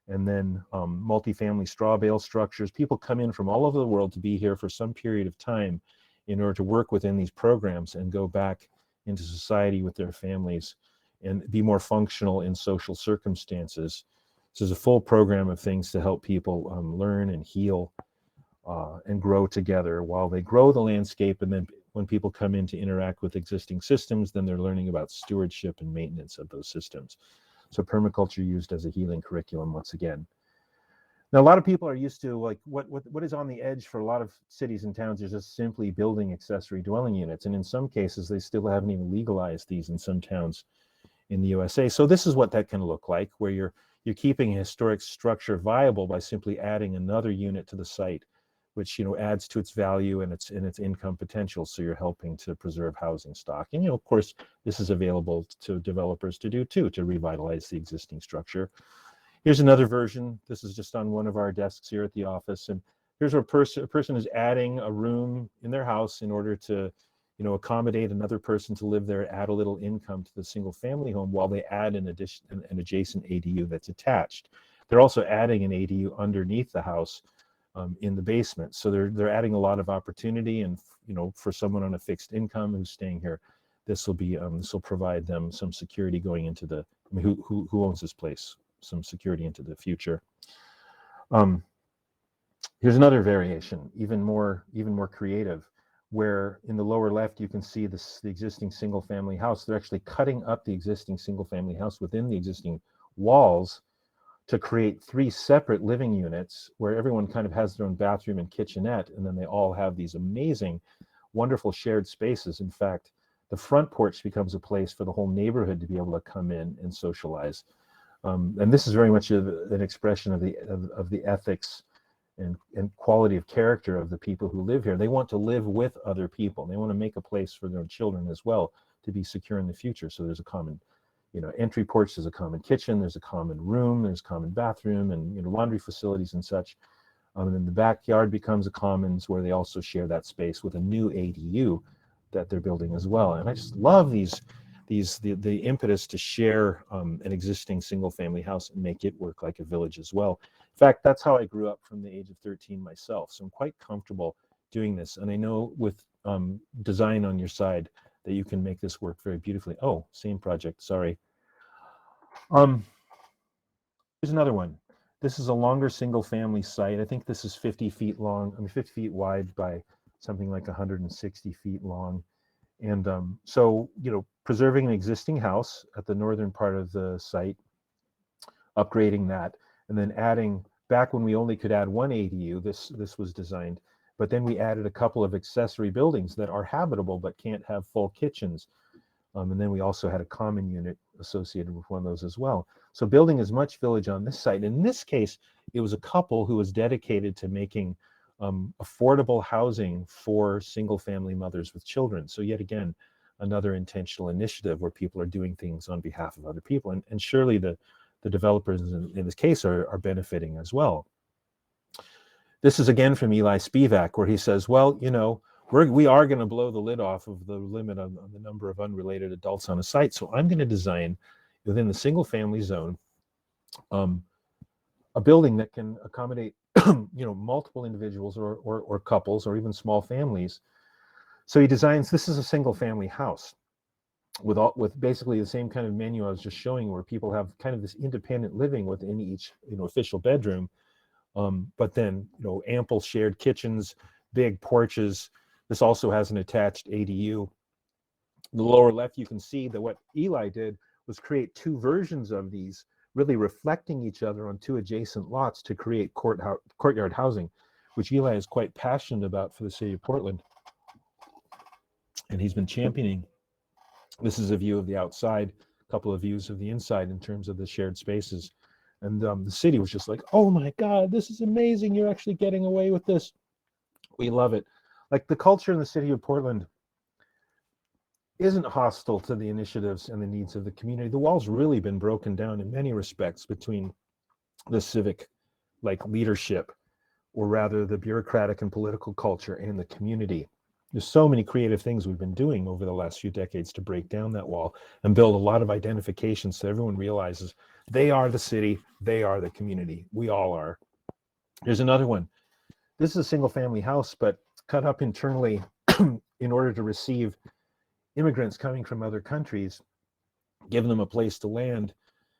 And then multifamily straw bale structures. People come in from all over the world to be here for some period of time in order to work within these programs and go back into society with their families and be more functional in social circumstances. So there's a full program of things to help people learn and heal and grow together while they grow the landscape. And then when people come in to interact with existing systems, then they're learning about stewardship and maintenance of those systems. So permaculture used as a healing curriculum once again. Now, a lot of people are used to like what is on the edge for a lot of cities and towns is just simply building accessory dwelling units. And in some cases, they still haven't even legalized these in some towns in the USA. So this is what that can look like, where you're keeping a historic structure viable by simply adding another unit to the site, which adds to its value and its income potential. So you're helping to preserve housing stock. And of course, this is available to developers to do too, to revitalize the existing structure. Here's another version. This is just on one of our desks here at the office. And here's where a person is adding a room in their house in order to accommodate another person to live there, add a little income to the single family home while they add an adjacent ADU that's attached. They're also adding an ADU underneath the house in the basement. So they're adding a lot of opportunity, and for someone on a fixed income who's staying here, this will provide them some security going into the, who owns this place, some security into the future. Here's another variation, even more creative, where in the lower left you can see the existing single family house. They're actually cutting up the existing single family house within the existing walls to create 3 separate living units where everyone kind of has their own bathroom and kitchenette, and then they all have these amazing, wonderful shared spaces. In fact, the front porch becomes a place for the whole neighborhood to be able to come in and socialize. And this is very much an expression of the ethics and quality of character of the people who live here. They want to live with other people. They want to make a place for their children as well to be secure in the future. So there's a common entry porch, there's a common kitchen, there's a common room, there's a common bathroom, and laundry facilities and such. And then the backyard becomes a commons where they also share that space with a new ADU that they're building as well. And I just love the impetus to share an existing single family house and make it work like a village as well. In fact, that's how I grew up from the age of 13 myself. So I'm quite comfortable doing this. And I know with design on your side that you can make this work very beautifully. Oh, same project, sorry. Here's another one. This is a longer single family site. I think this is 50 feet long, 50 feet wide by something like 160 feet long. And so, preserving an existing house at the northern part of the site, upgrading that, and then adding, back when we only could add one ADU, this was designed, but then we added a couple of accessory buildings that are habitable but can't have full kitchens. And then we also had a common unit associated with one of those as well. So building as much village on this site. In this case, it was a couple who was dedicated to making affordable housing for single family mothers with children. So yet again, another intentional initiative where people are doing things on behalf of other people. And surely the developers in this case are benefiting as well. This is again from Eli Spivak, where he says, well, we are going to blow the lid off of the limit on the number of unrelated adults on a site. So I'm going to design within the single family zone a building that can accommodate multiple individuals or couples or even small families. So he designs, this is a single family house with basically the same kind of menu I was just showing, where people have kind of this independent living within each official bedroom, but then ample shared kitchens, big porches. This also has an attached ADU. The lower left, you can see that what Eli did was create two versions of these, really reflecting each other on two adjacent lots to create courtyard housing, which Eli is quite passionate about for the city of Portland. And he's been championing. This is a view of the outside, a couple of views of the inside in terms of the shared spaces. And the city was just like, oh my God, this is amazing. You're actually getting away with this. We love it. Like, the culture in the city of Portland isn't hostile to the initiatives and the needs of the community. The wall's really been broken down in many respects between the civic leadership, or rather the bureaucratic and political culture, and the community. There's so many creative things we've been doing over the last few decades to break down that wall and build a lot of identification so everyone realizes they are the city, they are the community. We all are. Here's another one. This is a single family house, but cut up internally in order to receive immigrants coming from other countries, give them a place to land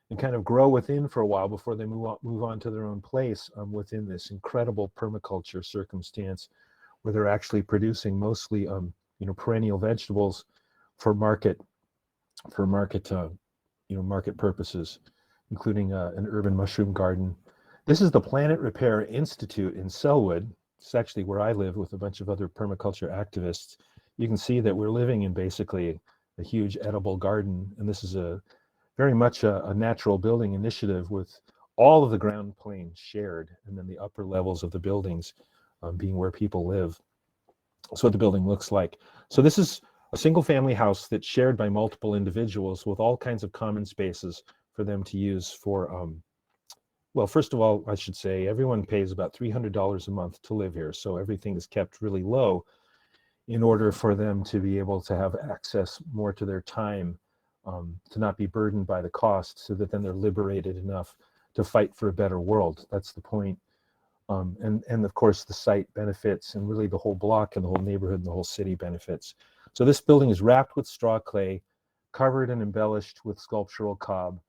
and kind of grow within for a while before they move on to their own place within this incredible permaculture circumstance, where they're actually producing mostly perennial vegetables for market market purposes, including an urban mushroom garden. This is the Planet Repair Institute in Selwood. It's actually where I live with a bunch of other permaculture activists. You can see that we're living in basically a huge edible garden, and this is very much a natural building initiative with all of the ground planes shared, and then the upper levels of the buildings being where people live. That's what the building looks like. So this is a single family house that's shared by multiple individuals with all kinds of common spaces for them to use for, well, first of all, I should say everyone pays about $300 a month to live here. So everything is kept really low in order for them to be able to have access more to their time, to not be burdened by the cost, so that then they're liberated enough to fight for a better world. That's the point. And of course the site benefits, and really the whole block and the whole neighborhood and the whole city benefits. So this building is wrapped with straw clay, covered and embellished with sculptural cob,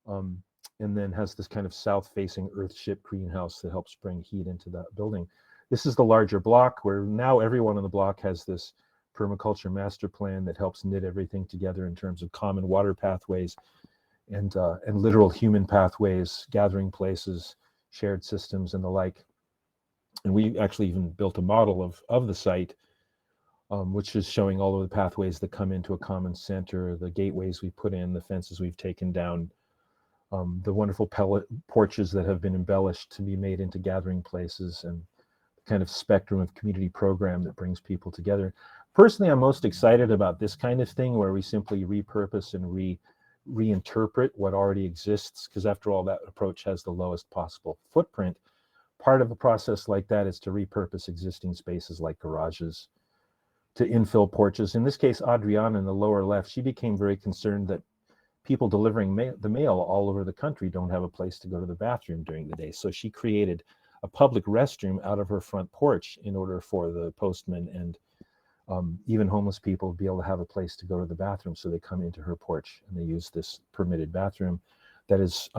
and then has this kind of south-facing earth-ship greenhouse that helps bring heat into that building. This is the larger block, where now everyone on the block has this permaculture master plan that helps knit everything together in terms of common water pathways and literal human pathways, gathering places, shared systems, and the like. And we actually even built a model of the site, which is showing all of the pathways that come into a common center, the gateways we put in, the fences we've taken down, the wonderful pellet porches that have been embellished to be made into gathering places, and the kind of spectrum of community program that brings people together. Personally, I'm most excited about this kind of thing, where we simply repurpose and reinterpret what already exists, because after all, that approach has the lowest possible footprint. Part of a process like that is to repurpose existing spaces like garages, to infill porches. In this case, Adriana in the lower left, she became very concerned that people delivering the mail all over the country don't have a place to go to the bathroom during the day. So she created a public restroom out of her front porch in order for the postman and even homeless people to be able to have a place to go to the bathroom. So they come into her porch and they use this permitted bathroom that is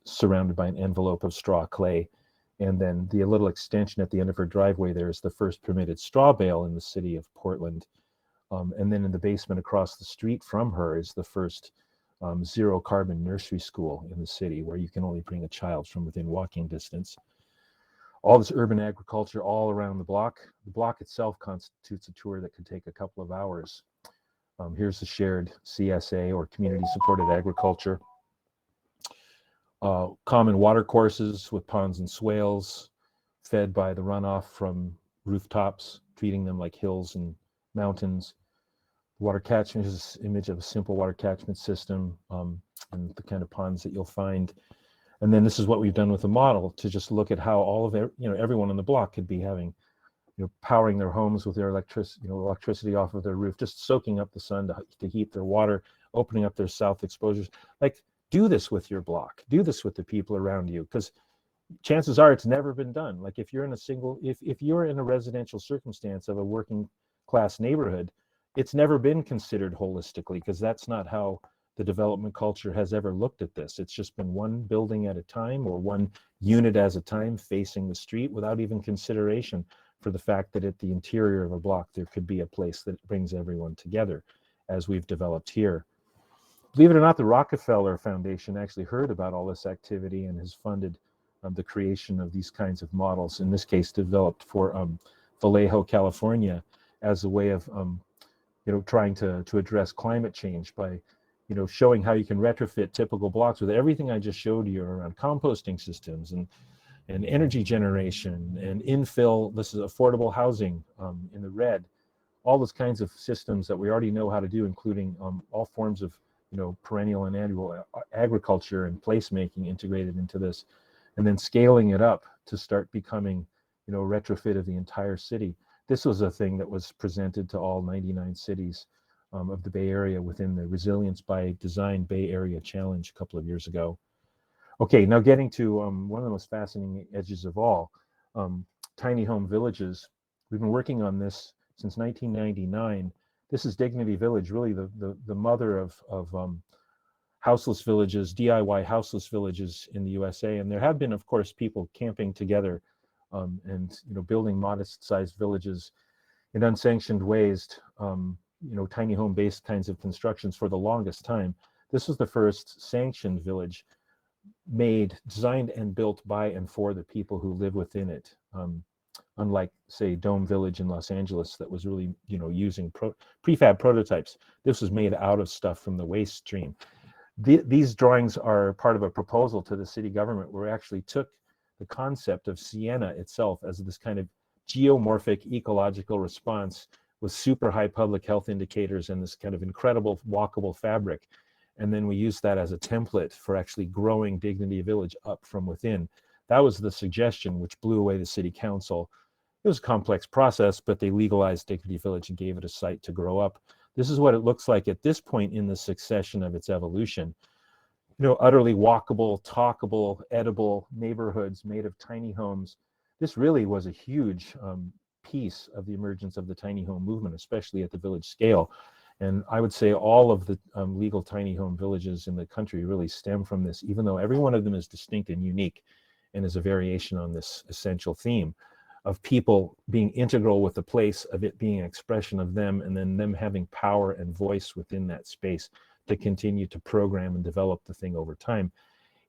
surrounded by an envelope of straw clay. And then the little extension at the end of her driveway there is the first permitted straw bale in the city of Portland. And then in the basement across the street from her is the first zero carbon nursery school in the city, where you can only bring a child from within walking distance. All this urban agriculture all around the block. The block itself constitutes a tour that could take a couple of hours. Here's the shared CSA, or community supported agriculture. Common water courses with ponds and swales, fed by the runoff from rooftops, treating them like hills and mountains. Water catchment is an image of a simple water catchment system, and the kind of ponds that you'll find. And then this is what we've done with the model, to just look at how all of everyone on the block could be having powering their homes with their electricity off of their roof, just soaking up the sun to heat their water, opening up their south exposures. Like, do this with your block, do this with the people around you, because chances are it's never been done. Like if you're in a residential circumstance of a working class neighborhood, it's never been considered holistically, because that's not how the development culture has ever looked at this. It's just been one building at a time, or one unit at a time facing the street, without even consideration for the fact that at the interior of a block there could be a place that brings everyone together, as we've developed here. Believe it or not, the Rockefeller Foundation actually heard about all this activity and has funded the creation of these kinds of models, in this case developed for Vallejo, California, as a way of trying to address climate change by showing how you can retrofit typical blocks with everything I just showed you around composting systems and energy generation and infill. This is affordable housing in the red. All those kinds of systems that we already know how to do, including all forms of perennial and annual agriculture and placemaking integrated into this, and then scaling it up to start becoming retrofit of the entire city. This was a thing that was presented to all 99 cities of the Bay Area within the Resilience by Design Bay Area Challenge a couple of years ago. Okay, now getting to one of the most fascinating edges of all, tiny home villages. We've been working on this since 1999. This is Dignity Village, really the mother of houseless villages, DIY houseless villages in the USA. And there have been, of course, people camping together and building modest-sized villages in unsanctioned ways, tiny home-based kinds of constructions for the longest time. This was the first sanctioned village made, designed, and built by and for the people who live within it. Unlike, say, Dome Village in Los Angeles, that was really, using prefab prototypes. This was made out of stuff from the waste stream. These drawings are part of a proposal to the city government, where we actually took the concept of Siena itself as this kind of geomorphic ecological response with super high public health indicators and this kind of incredible walkable fabric. And then we used that as a template for actually growing Dignity Village up from within. That was the suggestion, which blew away the city council. It was a complex process, but they legalized Dignity Village and gave it a site to grow up. This is what it looks like at this point in the succession of its evolution. Utterly walkable, talkable, edible neighborhoods made of tiny homes. This really was a huge piece of the emergence of the tiny home movement, especially at the village scale. And I would say all of the legal tiny home villages in the country really stem from this, even though every one of them is distinct and unique and is a variation on this essential theme of people being integral with the place, of it being an expression of them, and then them having power and voice within that space to continue to program and develop the thing over time.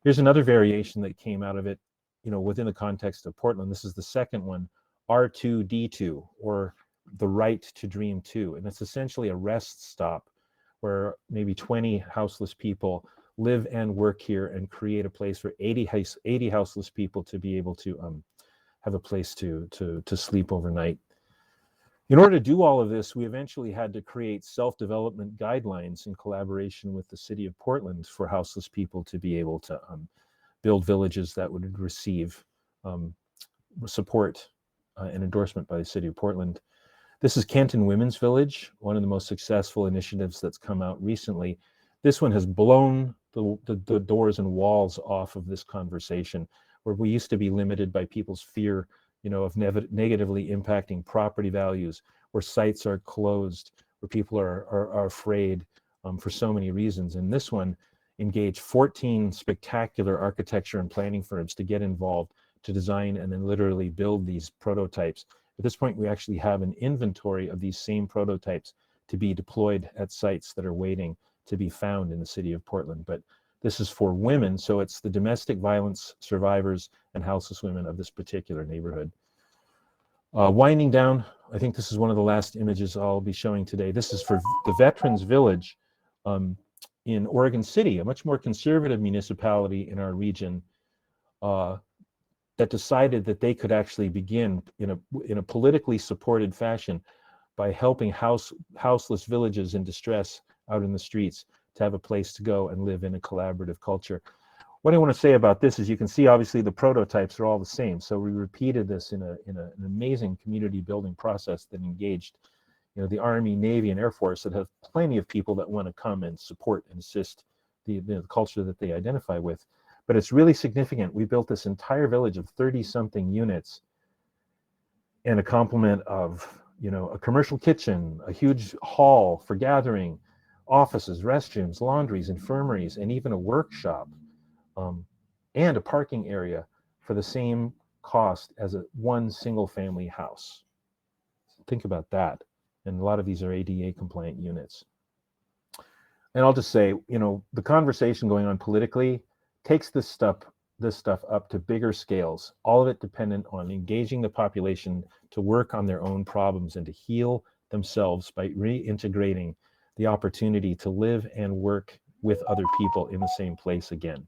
Here's another variation that came out of it, within the context of Portland. This is the second one, R2D2, or the Right to Dream 2. And it's essentially a rest stop where maybe 20 houseless people live and work here and create a place for 80 houseless people to be able to have a place to sleep overnight. In order to do all of this, we eventually had to create self-development guidelines in collaboration with the city of Portland for houseless people to be able to build villages that would receive support and endorsement by the city of Portland. This is Kenton Women's Village, one of the most successful initiatives that's come out recently. This one has blown the doors and walls off of this conversation, where we used to be limited by people's fear, of negatively impacting property values, where sites are closed, where people are afraid for so many reasons. And this one engaged 14 spectacular architecture and planning firms to get involved, to design and then literally build these prototypes. At this point, we actually have an inventory of these same prototypes to be deployed at sites that are waiting to be found in the city of Portland. But this is for women, so it's the domestic violence survivors and houseless women of this particular neighborhood. Winding down, I think this is one of the last images I'll be showing today. This is for the Veterans Village in Oregon City, a much more conservative municipality in our region that decided that they could actually begin in a politically supported fashion by helping houseless villages in distress out in the streets to have a place to go and live in a collaborative culture. what I want to say about this is you can see obviously the prototypes are all the same. So we repeated this in an amazing community building process that engaged, the Army, Navy, and Air Force that have plenty of people that want to come and support and assist the culture that they identify with. But it's really significant. We built this entire village of 30-something units and a complement of, a commercial kitchen, a huge hall for gathering, offices, restrooms, laundries, infirmaries, and even a workshop, and a parking area for the same cost as one single family house. Think about that. And a lot of these are ADA compliant units. And I'll just say, the conversation going on politically takes this stuff up to bigger scales, all of it dependent on engaging the population to work on their own problems and to heal themselves by reintegrating the opportunity to live and work with other people in the same place again.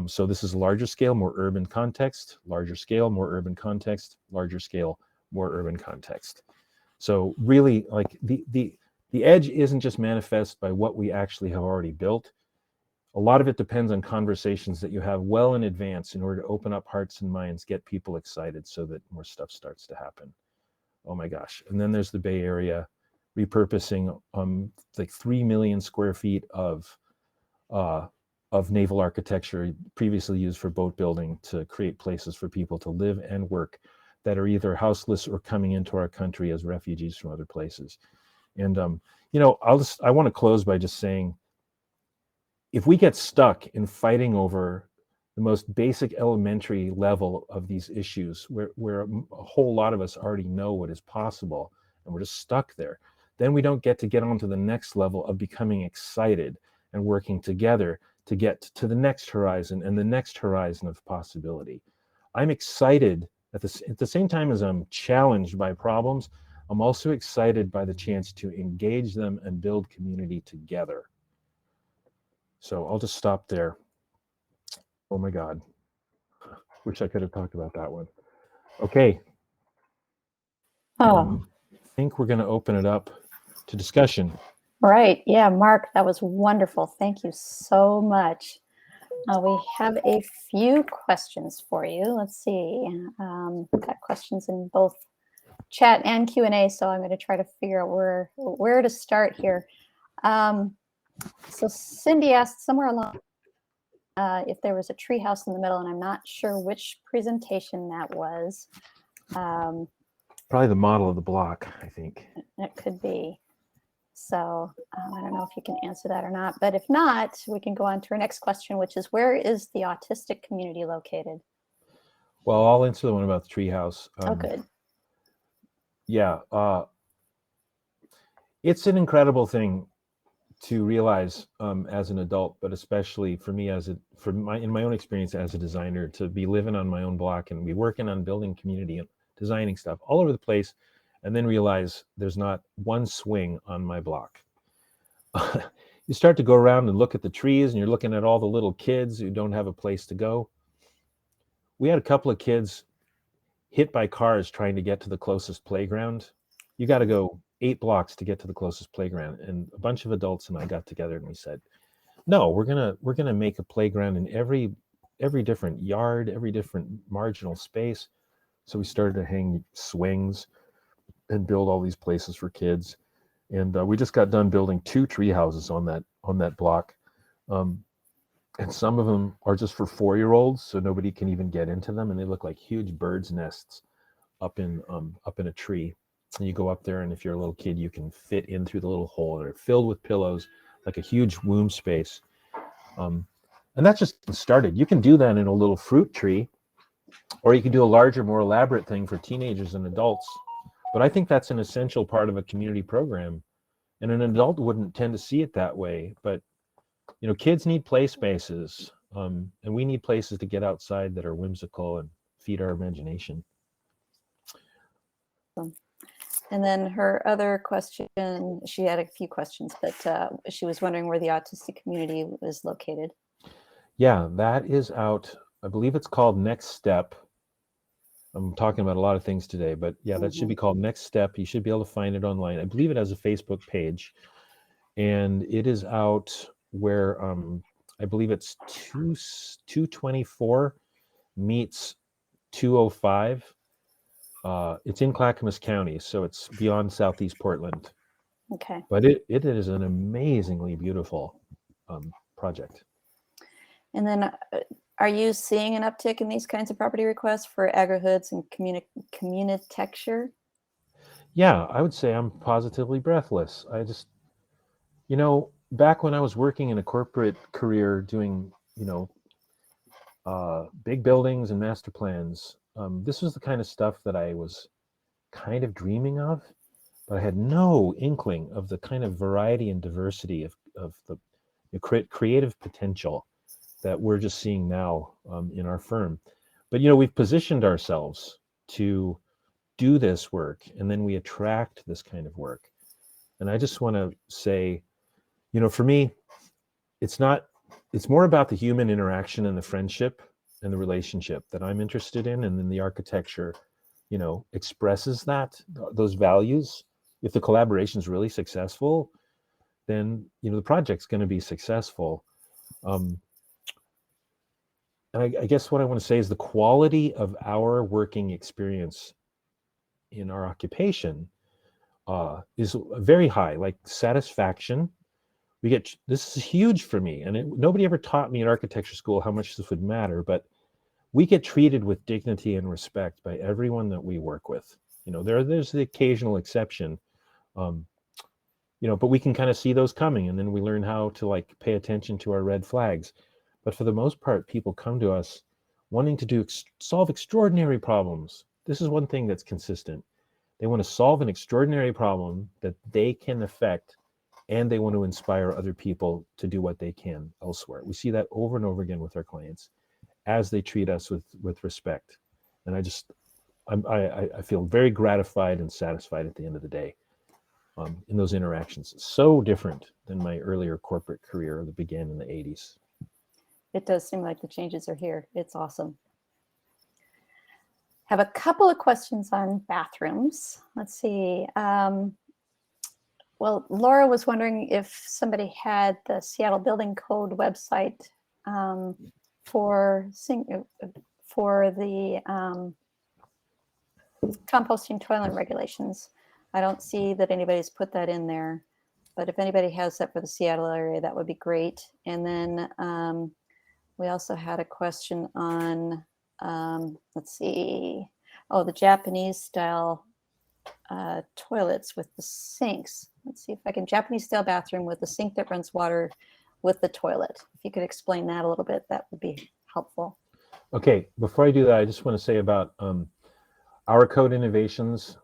So this is larger scale, more urban context, larger scale, more urban context, larger scale, more urban context. So really, like the edge isn't just manifest by what we actually have already built. A lot of it depends on conversations that you have well in advance in order to open up hearts and minds, get people excited so that more stuff starts to happen. Oh my gosh. And then there's the Bay Area repurposing like 3 million square feet of naval architecture previously used for boat building to create places for people to live and work that are either houseless or coming into our country as refugees from other places. And I want to close by just saying, if we get stuck in fighting over the most basic elementary level of these issues, where a whole lot of us already know what is possible, and we're just stuck there, then we don't get on to the next level of becoming excited and working together to get to the next horizon and the next horizon of possibility. I'm excited at the same time as I'm challenged by problems. I'm also excited by the chance to engage them and build community together. So I'll just stop there. Oh my God. Wish I could have talked about that one. Okay. Oh, I think we're going to open it up to discussion. right. Yeah, Mark, that was wonderful. Thank you so much. We have a few questions for you. Let's see. Got questions in both chat and Q&A, so I'm going to try to figure out where to start here. So Cindy asked somewhere along if there was a tree house in the middle, and I'm not sure which presentation that was. Probably the model of the block, I think. It could be. So I don't know if you can answer that or not, but if not, we can go on to our next question, which is, where is the autistic community located? Well, I'll answer the one about the treehouse. Oh, good. Yeah, it's an incredible thing to realize as an adult, but especially for me in my own experience as a designer, to be living on my own block and be working on building community and designing stuff all over the place, and then realize there's not one swing on my block. You start to go around and look at the trees, and you're looking at all the little kids who don't have a place to go. We had a couple of kids hit by cars trying to get to the closest playground. You got to go 8 blocks to get to the closest playground. And a bunch of adults and I got together and we said, no, we're gonna make a playground in every different yard, every different marginal space. So we started to hang swings and build all these places for kids. And we just got done building 2 tree houses on that block. And some of them are just for 4-year-olds, so nobody can even get into them, and they look like huge birds' nests up in a tree. And you go up there, and if you're a little kid, you can fit in through the little hole, and they're filled with pillows, like a huge womb space. And that's just started. You can do that in a little fruit tree, or you can do a larger, more elaborate thing for teenagers and adults. But I think that's an essential part of a community program, and an adult wouldn't tend to see it that way. But kids need play spaces, and we need places to get outside that are whimsical and feed our imagination. And then her other question, she had a few questions, but she was wondering where the autistic community is located. Yeah, that is out. I believe it's called Next Step. I'm talking about a lot of things today, but yeah, that should be called Next Step. You should be able to find it online. I believe it has a Facebook page, and it is out where I believe it's 224 meets 205. It's in Clackamas County, so it's beyond Southeast Portland. Okay. But it is an amazingly beautiful project. And then are you seeing an uptick in these kinds of property requests for agri-hoods and communitecture? Yeah, I would say I'm positively breathless. I just, back when I was working in a corporate career doing, big buildings and master plans, this was the kind of stuff that I was kind of dreaming of, but I had no inkling of the kind of variety and diversity of the creative potential that we're just seeing now in our firm. But, we've positioned ourselves to do this work, and then we attract this kind of work. And I just want to say, for me, it's more about the human interaction and the friendship and the relationship that I'm interested in. And then the architecture, expresses those values. If the collaboration is really successful, then, the project's going to be successful. And I guess what I want to say is the quality of our working experience in our occupation is very high, like satisfaction. This is huge for me, and nobody ever taught me in architecture school how much this would matter, but we get treated with dignity and respect by everyone that we work with. There's the occasional exception, but we can kind of see those coming, and then we learn how to pay attention to our red flags. But for the most part, people come to us wanting to solve extraordinary problems. This is one thing that's consistent. They want to solve an extraordinary problem that they can affect, and they want to inspire other people to do what they can elsewhere. We see that over and over again with our clients as they treat us with respect. And I feel very gratified and satisfied at the end of the day in those interactions. So different than my earlier corporate career that began in the 80s. It does seem like the changes are here. It's awesome. Have a couple of questions on bathrooms. Let's see. Well, Laura was wondering if somebody had the Seattle Building Code website for the composting toilet regulations. I don't see that anybody's put that in there, but if anybody has that for the Seattle area, that would be great. And then we also had a question on, let's see, the Japanese style toilets with the sinks. Let's see if I can, Japanese style bathroom with the sink that runs water with the toilet. If you could explain that a little bit, that would be helpful. Okay, before I do that, I just want to say about our code innovations,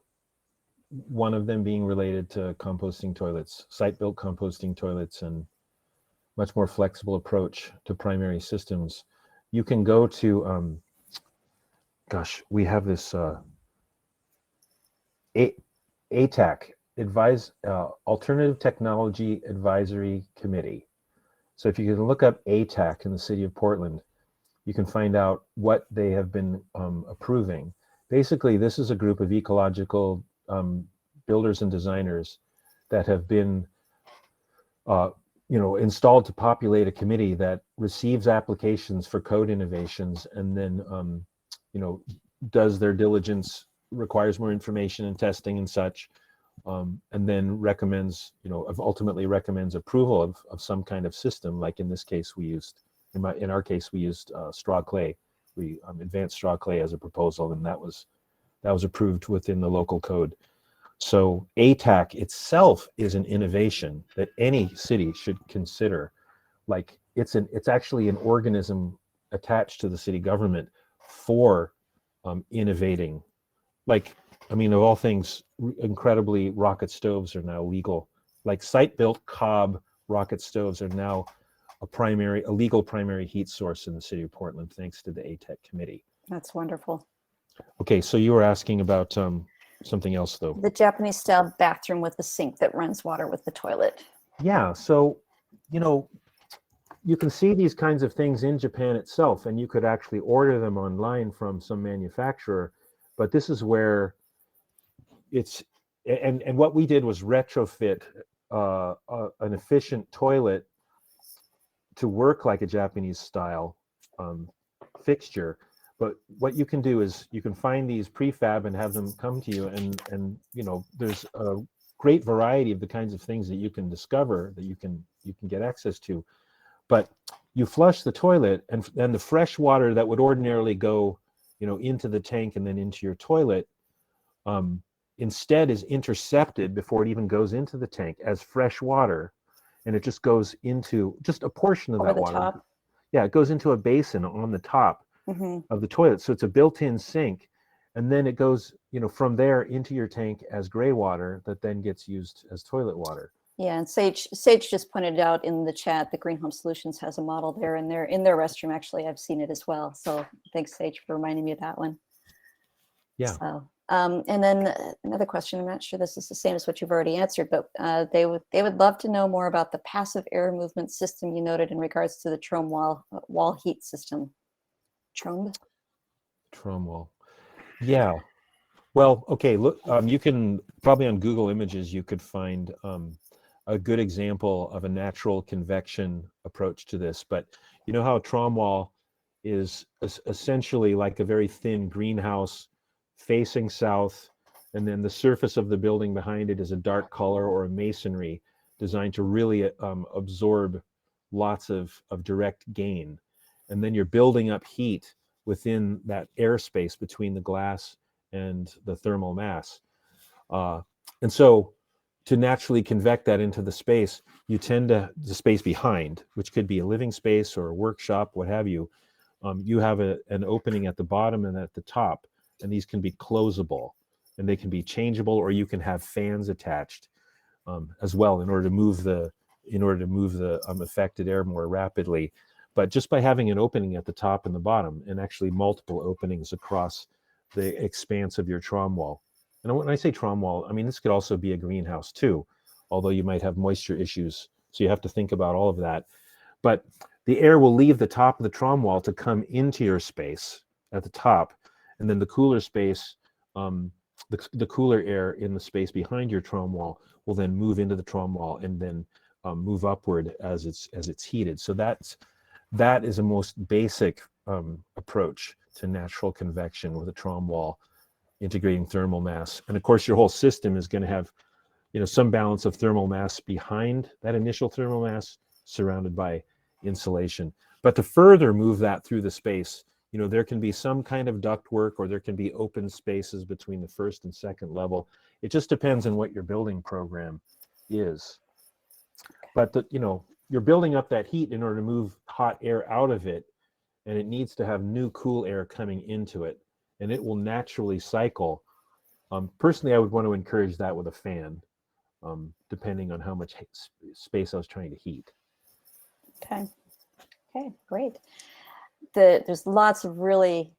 one of them being related to composting toilets, site-built composting toilets, and much more flexible approach to primary systems. You can go to, we have this ATAC, Alternative Technology Advisory Committee. So if you can look up ATAC in the city of Portland, you can find out what they have been approving. Basically, this is a group of ecological builders and designers that have been installed to populate a committee that receives applications for code innovations and then does their diligence, requires more information and testing and such, and then ultimately recommends approval of some kind of system. Like in this case, in our case we used straw clay. We advanced straw clay as a proposal, and that was approved within the local code. So ATAC itself is an innovation that any city should consider. Like it's actually an organism attached to the city government for innovating. Of all things, incredibly, rocket stoves are now legal. Like site-built cob rocket stoves are now a legal primary heat source in the city of Portland, thanks to the ATAC committee. That's wonderful. Okay, so you were asking about something else, though. The Japanese style bathroom with the sink that runs water with the toilet. Yeah, so, you can see these kinds of things in Japan itself, and you could actually order them online from some manufacturer. But this is where and what we did was retrofit an efficient toilet to work like a Japanese style fixture. But what you can do is you can find these prefab and have them come to you, and there's a great variety of the kinds of things that you can discover that you can get access to. But you flush the toilet, and then the fresh water that would ordinarily go into the tank and then into your toilet instead is intercepted before it even goes into the tank as fresh water, and it just goes into just a portion of Over that the water. top. Yeah, it goes into a basin on the top of the toilet. So it's a built-in sink. And then it goes, from there into your tank as gray water that then gets used as toilet water. Yeah, and Sage just pointed out in the chat that Green Home Solutions has a model there in their restroom. Actually, I've seen it as well. So thanks, Sage, for reminding me of that one. Yeah. So, and then another question. I'm not sure this is the same as what you've already answered, but they would love to know more about the passive air movement system you noted in regards to the Trome wall heat system. Trome wall. Yeah. Well, okay. Look, you can probably on Google Images you could find a good example of a natural convection approach to this. But you know how a Trome wall is essentially like a very thin greenhouse facing south, and then the surface of the building behind it is a dark color or a masonry designed to really absorb lots of direct gain. And then you're building up heat within that airspace between the glass and the thermal mass. And so to naturally convect that into the space, you tend to, the space behind, which could be a living space or a workshop, what have you, you have an opening at the bottom and at the top, and these can be closable, and they can be changeable, or you can have fans attached as well in order to move the affected air more rapidly. But just by having an opening at the top and the bottom, and actually multiple openings across the expanse of your Trome wall. And when I say Trome wall, I mean this could also be a greenhouse too, although you might have moisture issues. So you have to think about all of that. But the air will leave the top of the Trome wall to come into your space at the top, and then the cooler space, the cooler air in the space behind your Trome wall will then move into the Trome wall and then move upward as it's heated. So that is a most basic approach to natural convection with a Trome wall, integrating thermal mass. And of course, your whole system is going to have, some balance of thermal mass behind that initial thermal mass, surrounded by insulation. But to further move that through the space, there can be some kind of ductwork, or there can be open spaces between the first and second level. It just depends on what your building program is. But you're building up that heat in order to move hot air out of it, and it needs to have new cool air coming into it, and it will naturally cycle. Personally, I would want to encourage that with a fan, depending on how much space I was trying to heat. Okay, great. There's lots of really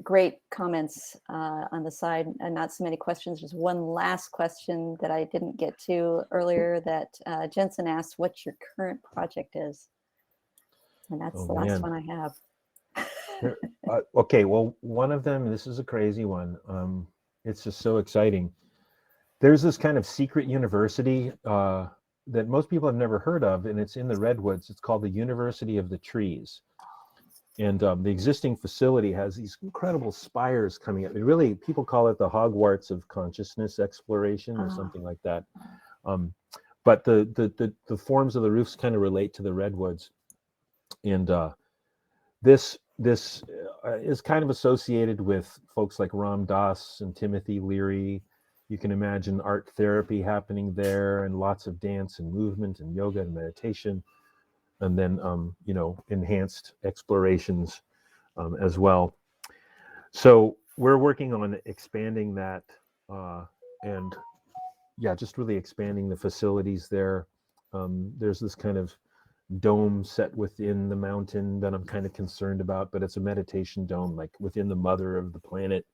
great comments on the side, and not so many questions. There's one last question that I didn't get to earlier that Jensen asked what your current project is. And that's the last one I have. Okay, well, one of them, this is a crazy one. It's just so exciting. There's this kind of secret university that most people have never heard of, and it's in the Redwoods. It's called the University of the Trees. And the existing facility has these incredible spires coming up. Really, people call it the Hogwarts of consciousness exploration or something like that. But the forms of the roofs kind of relate to the Redwoods. And this is kind of associated with folks like Ram Dass and Timothy Leary. You can imagine art therapy happening there, and lots of dance and movement and yoga and meditation. And then, enhanced explorations as well. So we're working on expanding that and just really expanding the facilities there. There's this kind of dome set within the mountain that I'm kind of concerned about, but it's a meditation dome, like within the mother of the planet,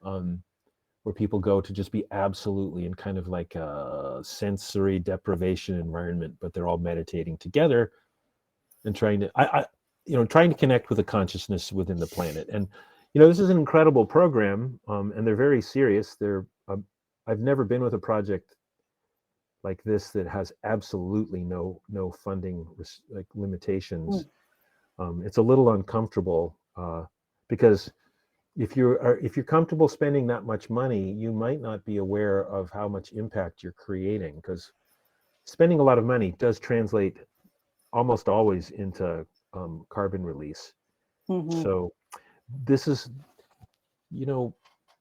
where people go to just be absolutely in kind of like a sensory deprivation environment, but they're all meditating together and trying to connect with the consciousness within the planet. And this is an incredible program, and they're very serious. I've never been with a project like this that has absolutely no funding like limitations, it's a little uncomfortable, because if you're comfortable spending that much money, you might not be aware of how much impact you're creating, because spending a lot of money does translate almost always into carbon release. So this is, you know,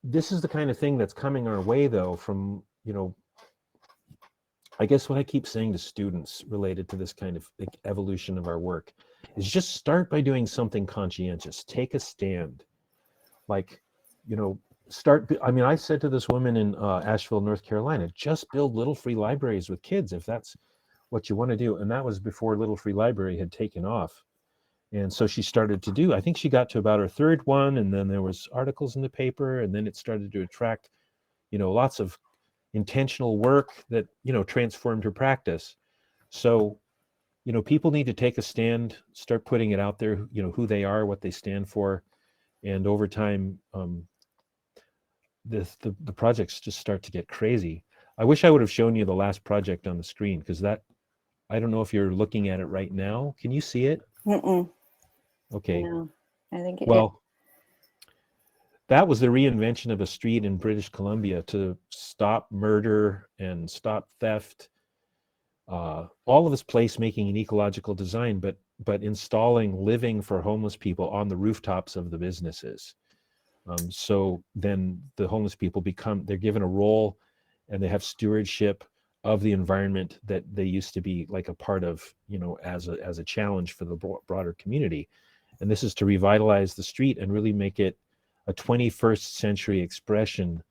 this is the kind of thing that's coming our way, though, from, I guess what I keep saying to students related to this kind of like evolution of our work is just start by doing something conscientious. Take a stand. Like, I mean, I said to this woman in Asheville, North Carolina, just build little free libraries with kids if that's what you want to do. And that was before Little Free Library had taken off. And so she started to do, I think she got to about her third one, and then there was articles in the paper, and then it started to attract, lots of intentional work that, transformed her practice. So, people need to take a stand, start putting it out there, who they are, what they stand for. And over time, the projects just start to get crazy. I wish I would have shown you the last project on the screen, because that, I don't know if you're looking at it right now. Can you see it? Okay. No, I think Well, that was the reinvention of a street in British Columbia to stop murder and stop theft. All of this placemaking and ecological design, but installing living for homeless people on the rooftops of the businesses. So then the homeless people they're given a role, and they have stewardship of the environment that they used to be like a part of, as a challenge for the broader community. And this is to revitalize the street and really make it a 21st century expression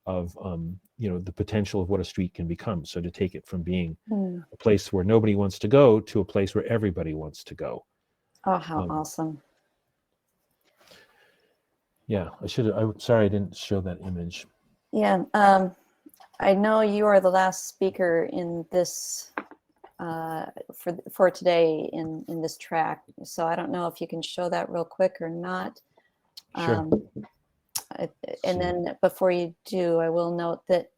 of, the potential of what a street can become. So to take it from being a place where nobody wants to go to a place where everybody wants to go. Oh, how awesome. Yeah, I'm sorry I didn't show that image. Yeah, I know you are the last speaker in this for today in this track, so I don't know if you can show that real quick or not. Sure. And then before you do, I will note that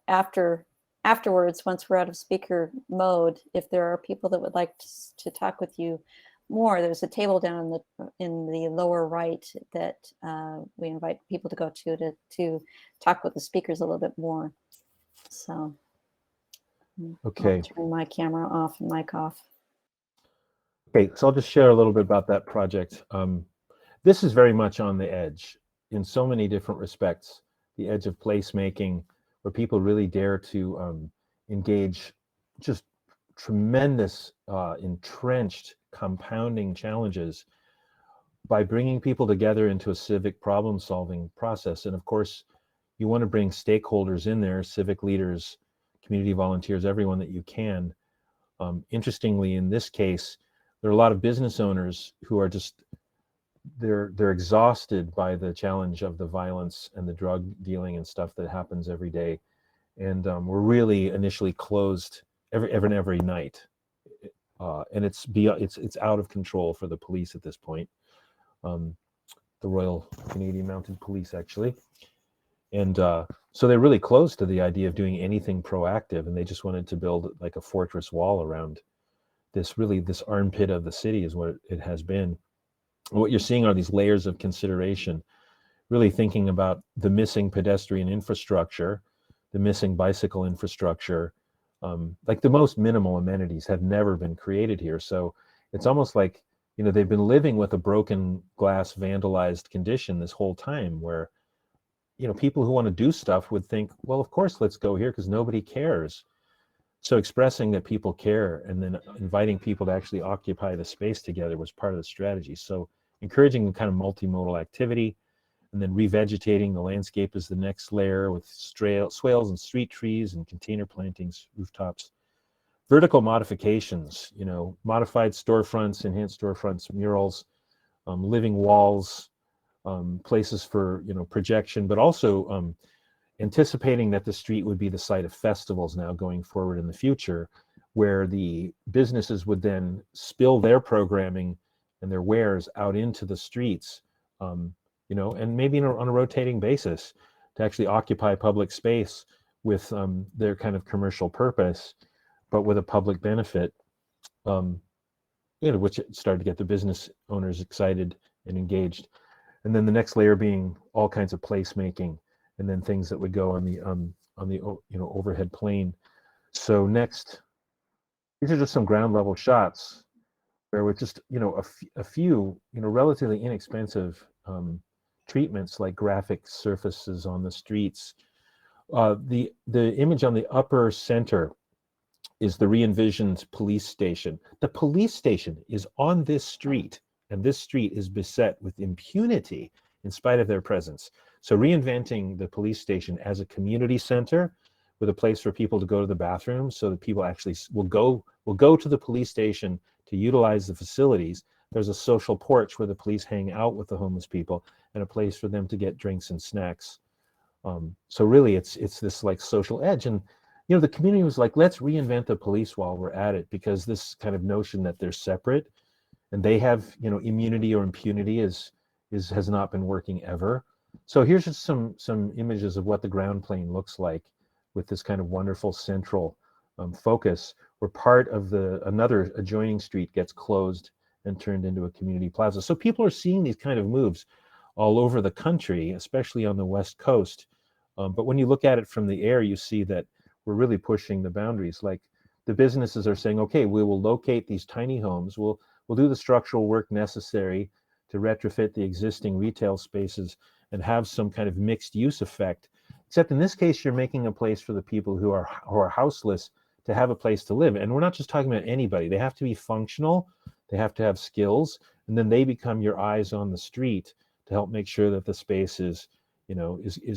afterwards, once we're out of speaker mode, if there are people that would like to talk with you more, there's a table down in the lower right that we invite people to go to talk with the speakers a little bit more. So okay, I'll turn my camera off and mic off. Okay, so I'll just share a little bit about that project. This is very much on the edge in so many different respects, the edge of placemaking, where people really dare to engage just tremendous, entrenched, compounding challenges by bringing people together into a civic problem-solving process. And of course, you want to bring stakeholders in there, civic leaders, community volunteers, everyone that you can. Interestingly, in this case, there are a lot of business owners who are just, they're exhausted by the challenge of the violence and the drug dealing and stuff that happens every day. And we're really initially closed every night. And it's out of control for the police at this point. The Royal Canadian Mounted Police, actually. And so they're really close to the idea of doing anything proactive, and they just wanted to build like a fortress wall around this armpit of the city is what it has been. And what you're seeing are these layers of consideration, really thinking about the missing pedestrian infrastructure, the missing bicycle infrastructure. Like the most minimal amenities have never been created here. So it's almost like, they've been living with a broken glass vandalized condition this whole time, where people who want to do stuff would think, well, of course, let's go here because nobody cares. So expressing that people care and then inviting people to actually occupy the space together was part of the strategy. So encouraging kind of multimodal activity, and then revegetating the landscape is the next layer with swales and street trees and container plantings, rooftops. Vertical modifications, modified storefronts, enhanced storefronts, murals, living walls, places for projection, but also anticipating that the street would be the site of festivals now going forward in the future, where the businesses would then spill their programming and their wares out into the streets, and maybe on a rotating basis to actually occupy public space with their kind of commercial purpose, but with a public benefit, which started to get the business owners excited and engaged. And then the next layer being all kinds of placemaking, and then things that would go on the overhead plane. So next, these are just some ground level shots where with just a few relatively inexpensive treatments like graphic surfaces on the streets. The image on the upper center is the re-envisioned police station. The police station is on this street, and this street is beset with impunity in spite of their presence. So reinventing the police station as a community center with a place for people to go to the bathroom, so that people actually will go to the police station to utilize the facilities. There's a social porch where the police hang out with the homeless people, and a place for them to get drinks and snacks. So really, it's this like social edge. And the community was like, let's reinvent the police while we're at it, because this kind of notion that they're separate and they have immunity or impunity has not been working ever. So here's just some images of what the ground plane looks like, with this kind of wonderful central focus, where part of another adjoining street gets closed and turned into a community plaza. So people are seeing these kind of moves all over the country, especially on the West Coast. But when you look at it from the air, you see that we're really pushing the boundaries. Like, the businesses are saying, okay, we will locate these tiny homes. We'll do the structural work necessary to retrofit the existing retail spaces and have some kind of mixed use effect. Except in this case, you're making a place for the people who are houseless to have a place to live. And we're not just talking about anybody. They have to be functional. They have to have skills, and then they become your eyes on the street to help make sure that the space is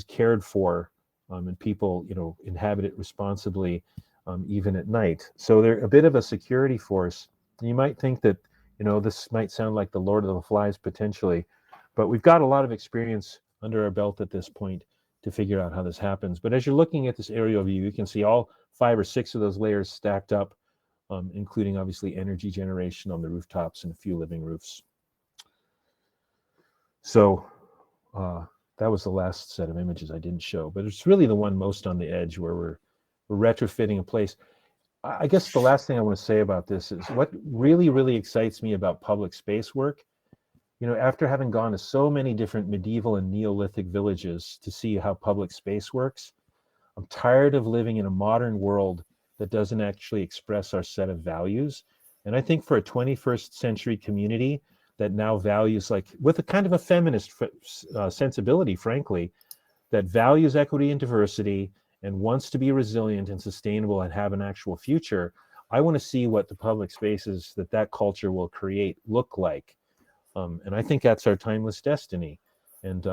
cared for, and people inhabit it responsibly, even at night. So they're a bit of a security force. You might think that this might sound like the Lord of the Flies potentially, but we've got a lot of experience under our belt at this point to figure out how this happens. But as you're looking at this aerial view, you can see all 5 or 6 of those layers stacked up, including obviously energy generation on the rooftops and a few living roofs. So that was the last set of images I didn't show, but it's really the one most on the edge where we're retrofitting a place. I guess the last thing I want to say about this is what really, really excites me about public space work. After having gone to so many different medieval and Neolithic villages to see how public space works, I'm tired of living in a modern world that doesn't actually express our set of values. And I think for a 21st century community that now values, like with a kind of a feminist sensibility, frankly, that values equity and diversity and wants to be resilient and sustainable and have an actual future, I want to see what the public spaces that culture will create look like. And I think that's our timeless destiny. And,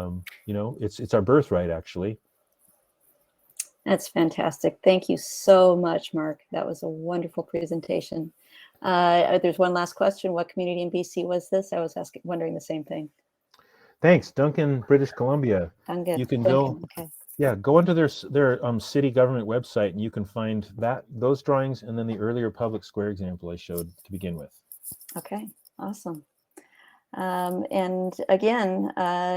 it's our birthright, actually. That's fantastic. Thank you so much, Mark. That was a wonderful presentation. There's one last question. What community in BC was this? I was wondering the same thing. Thanks, Duncan, British Columbia. Duncan. You can go. Okay. Yeah, go into their city government website, and you can find those drawings and then the earlier public square example I showed to begin with. Okay, awesome. And again,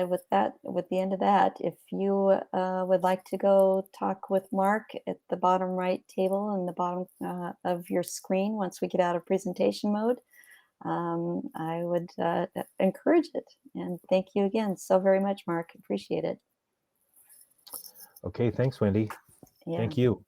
with the end of that, if you would like to go talk with Mark at the bottom right table and the bottom of your screen once we get out of presentation mode, I would encourage it. And thank you again so very much, Mark. Appreciate it. Okay, thanks, Wendy. Yeah. Thank you.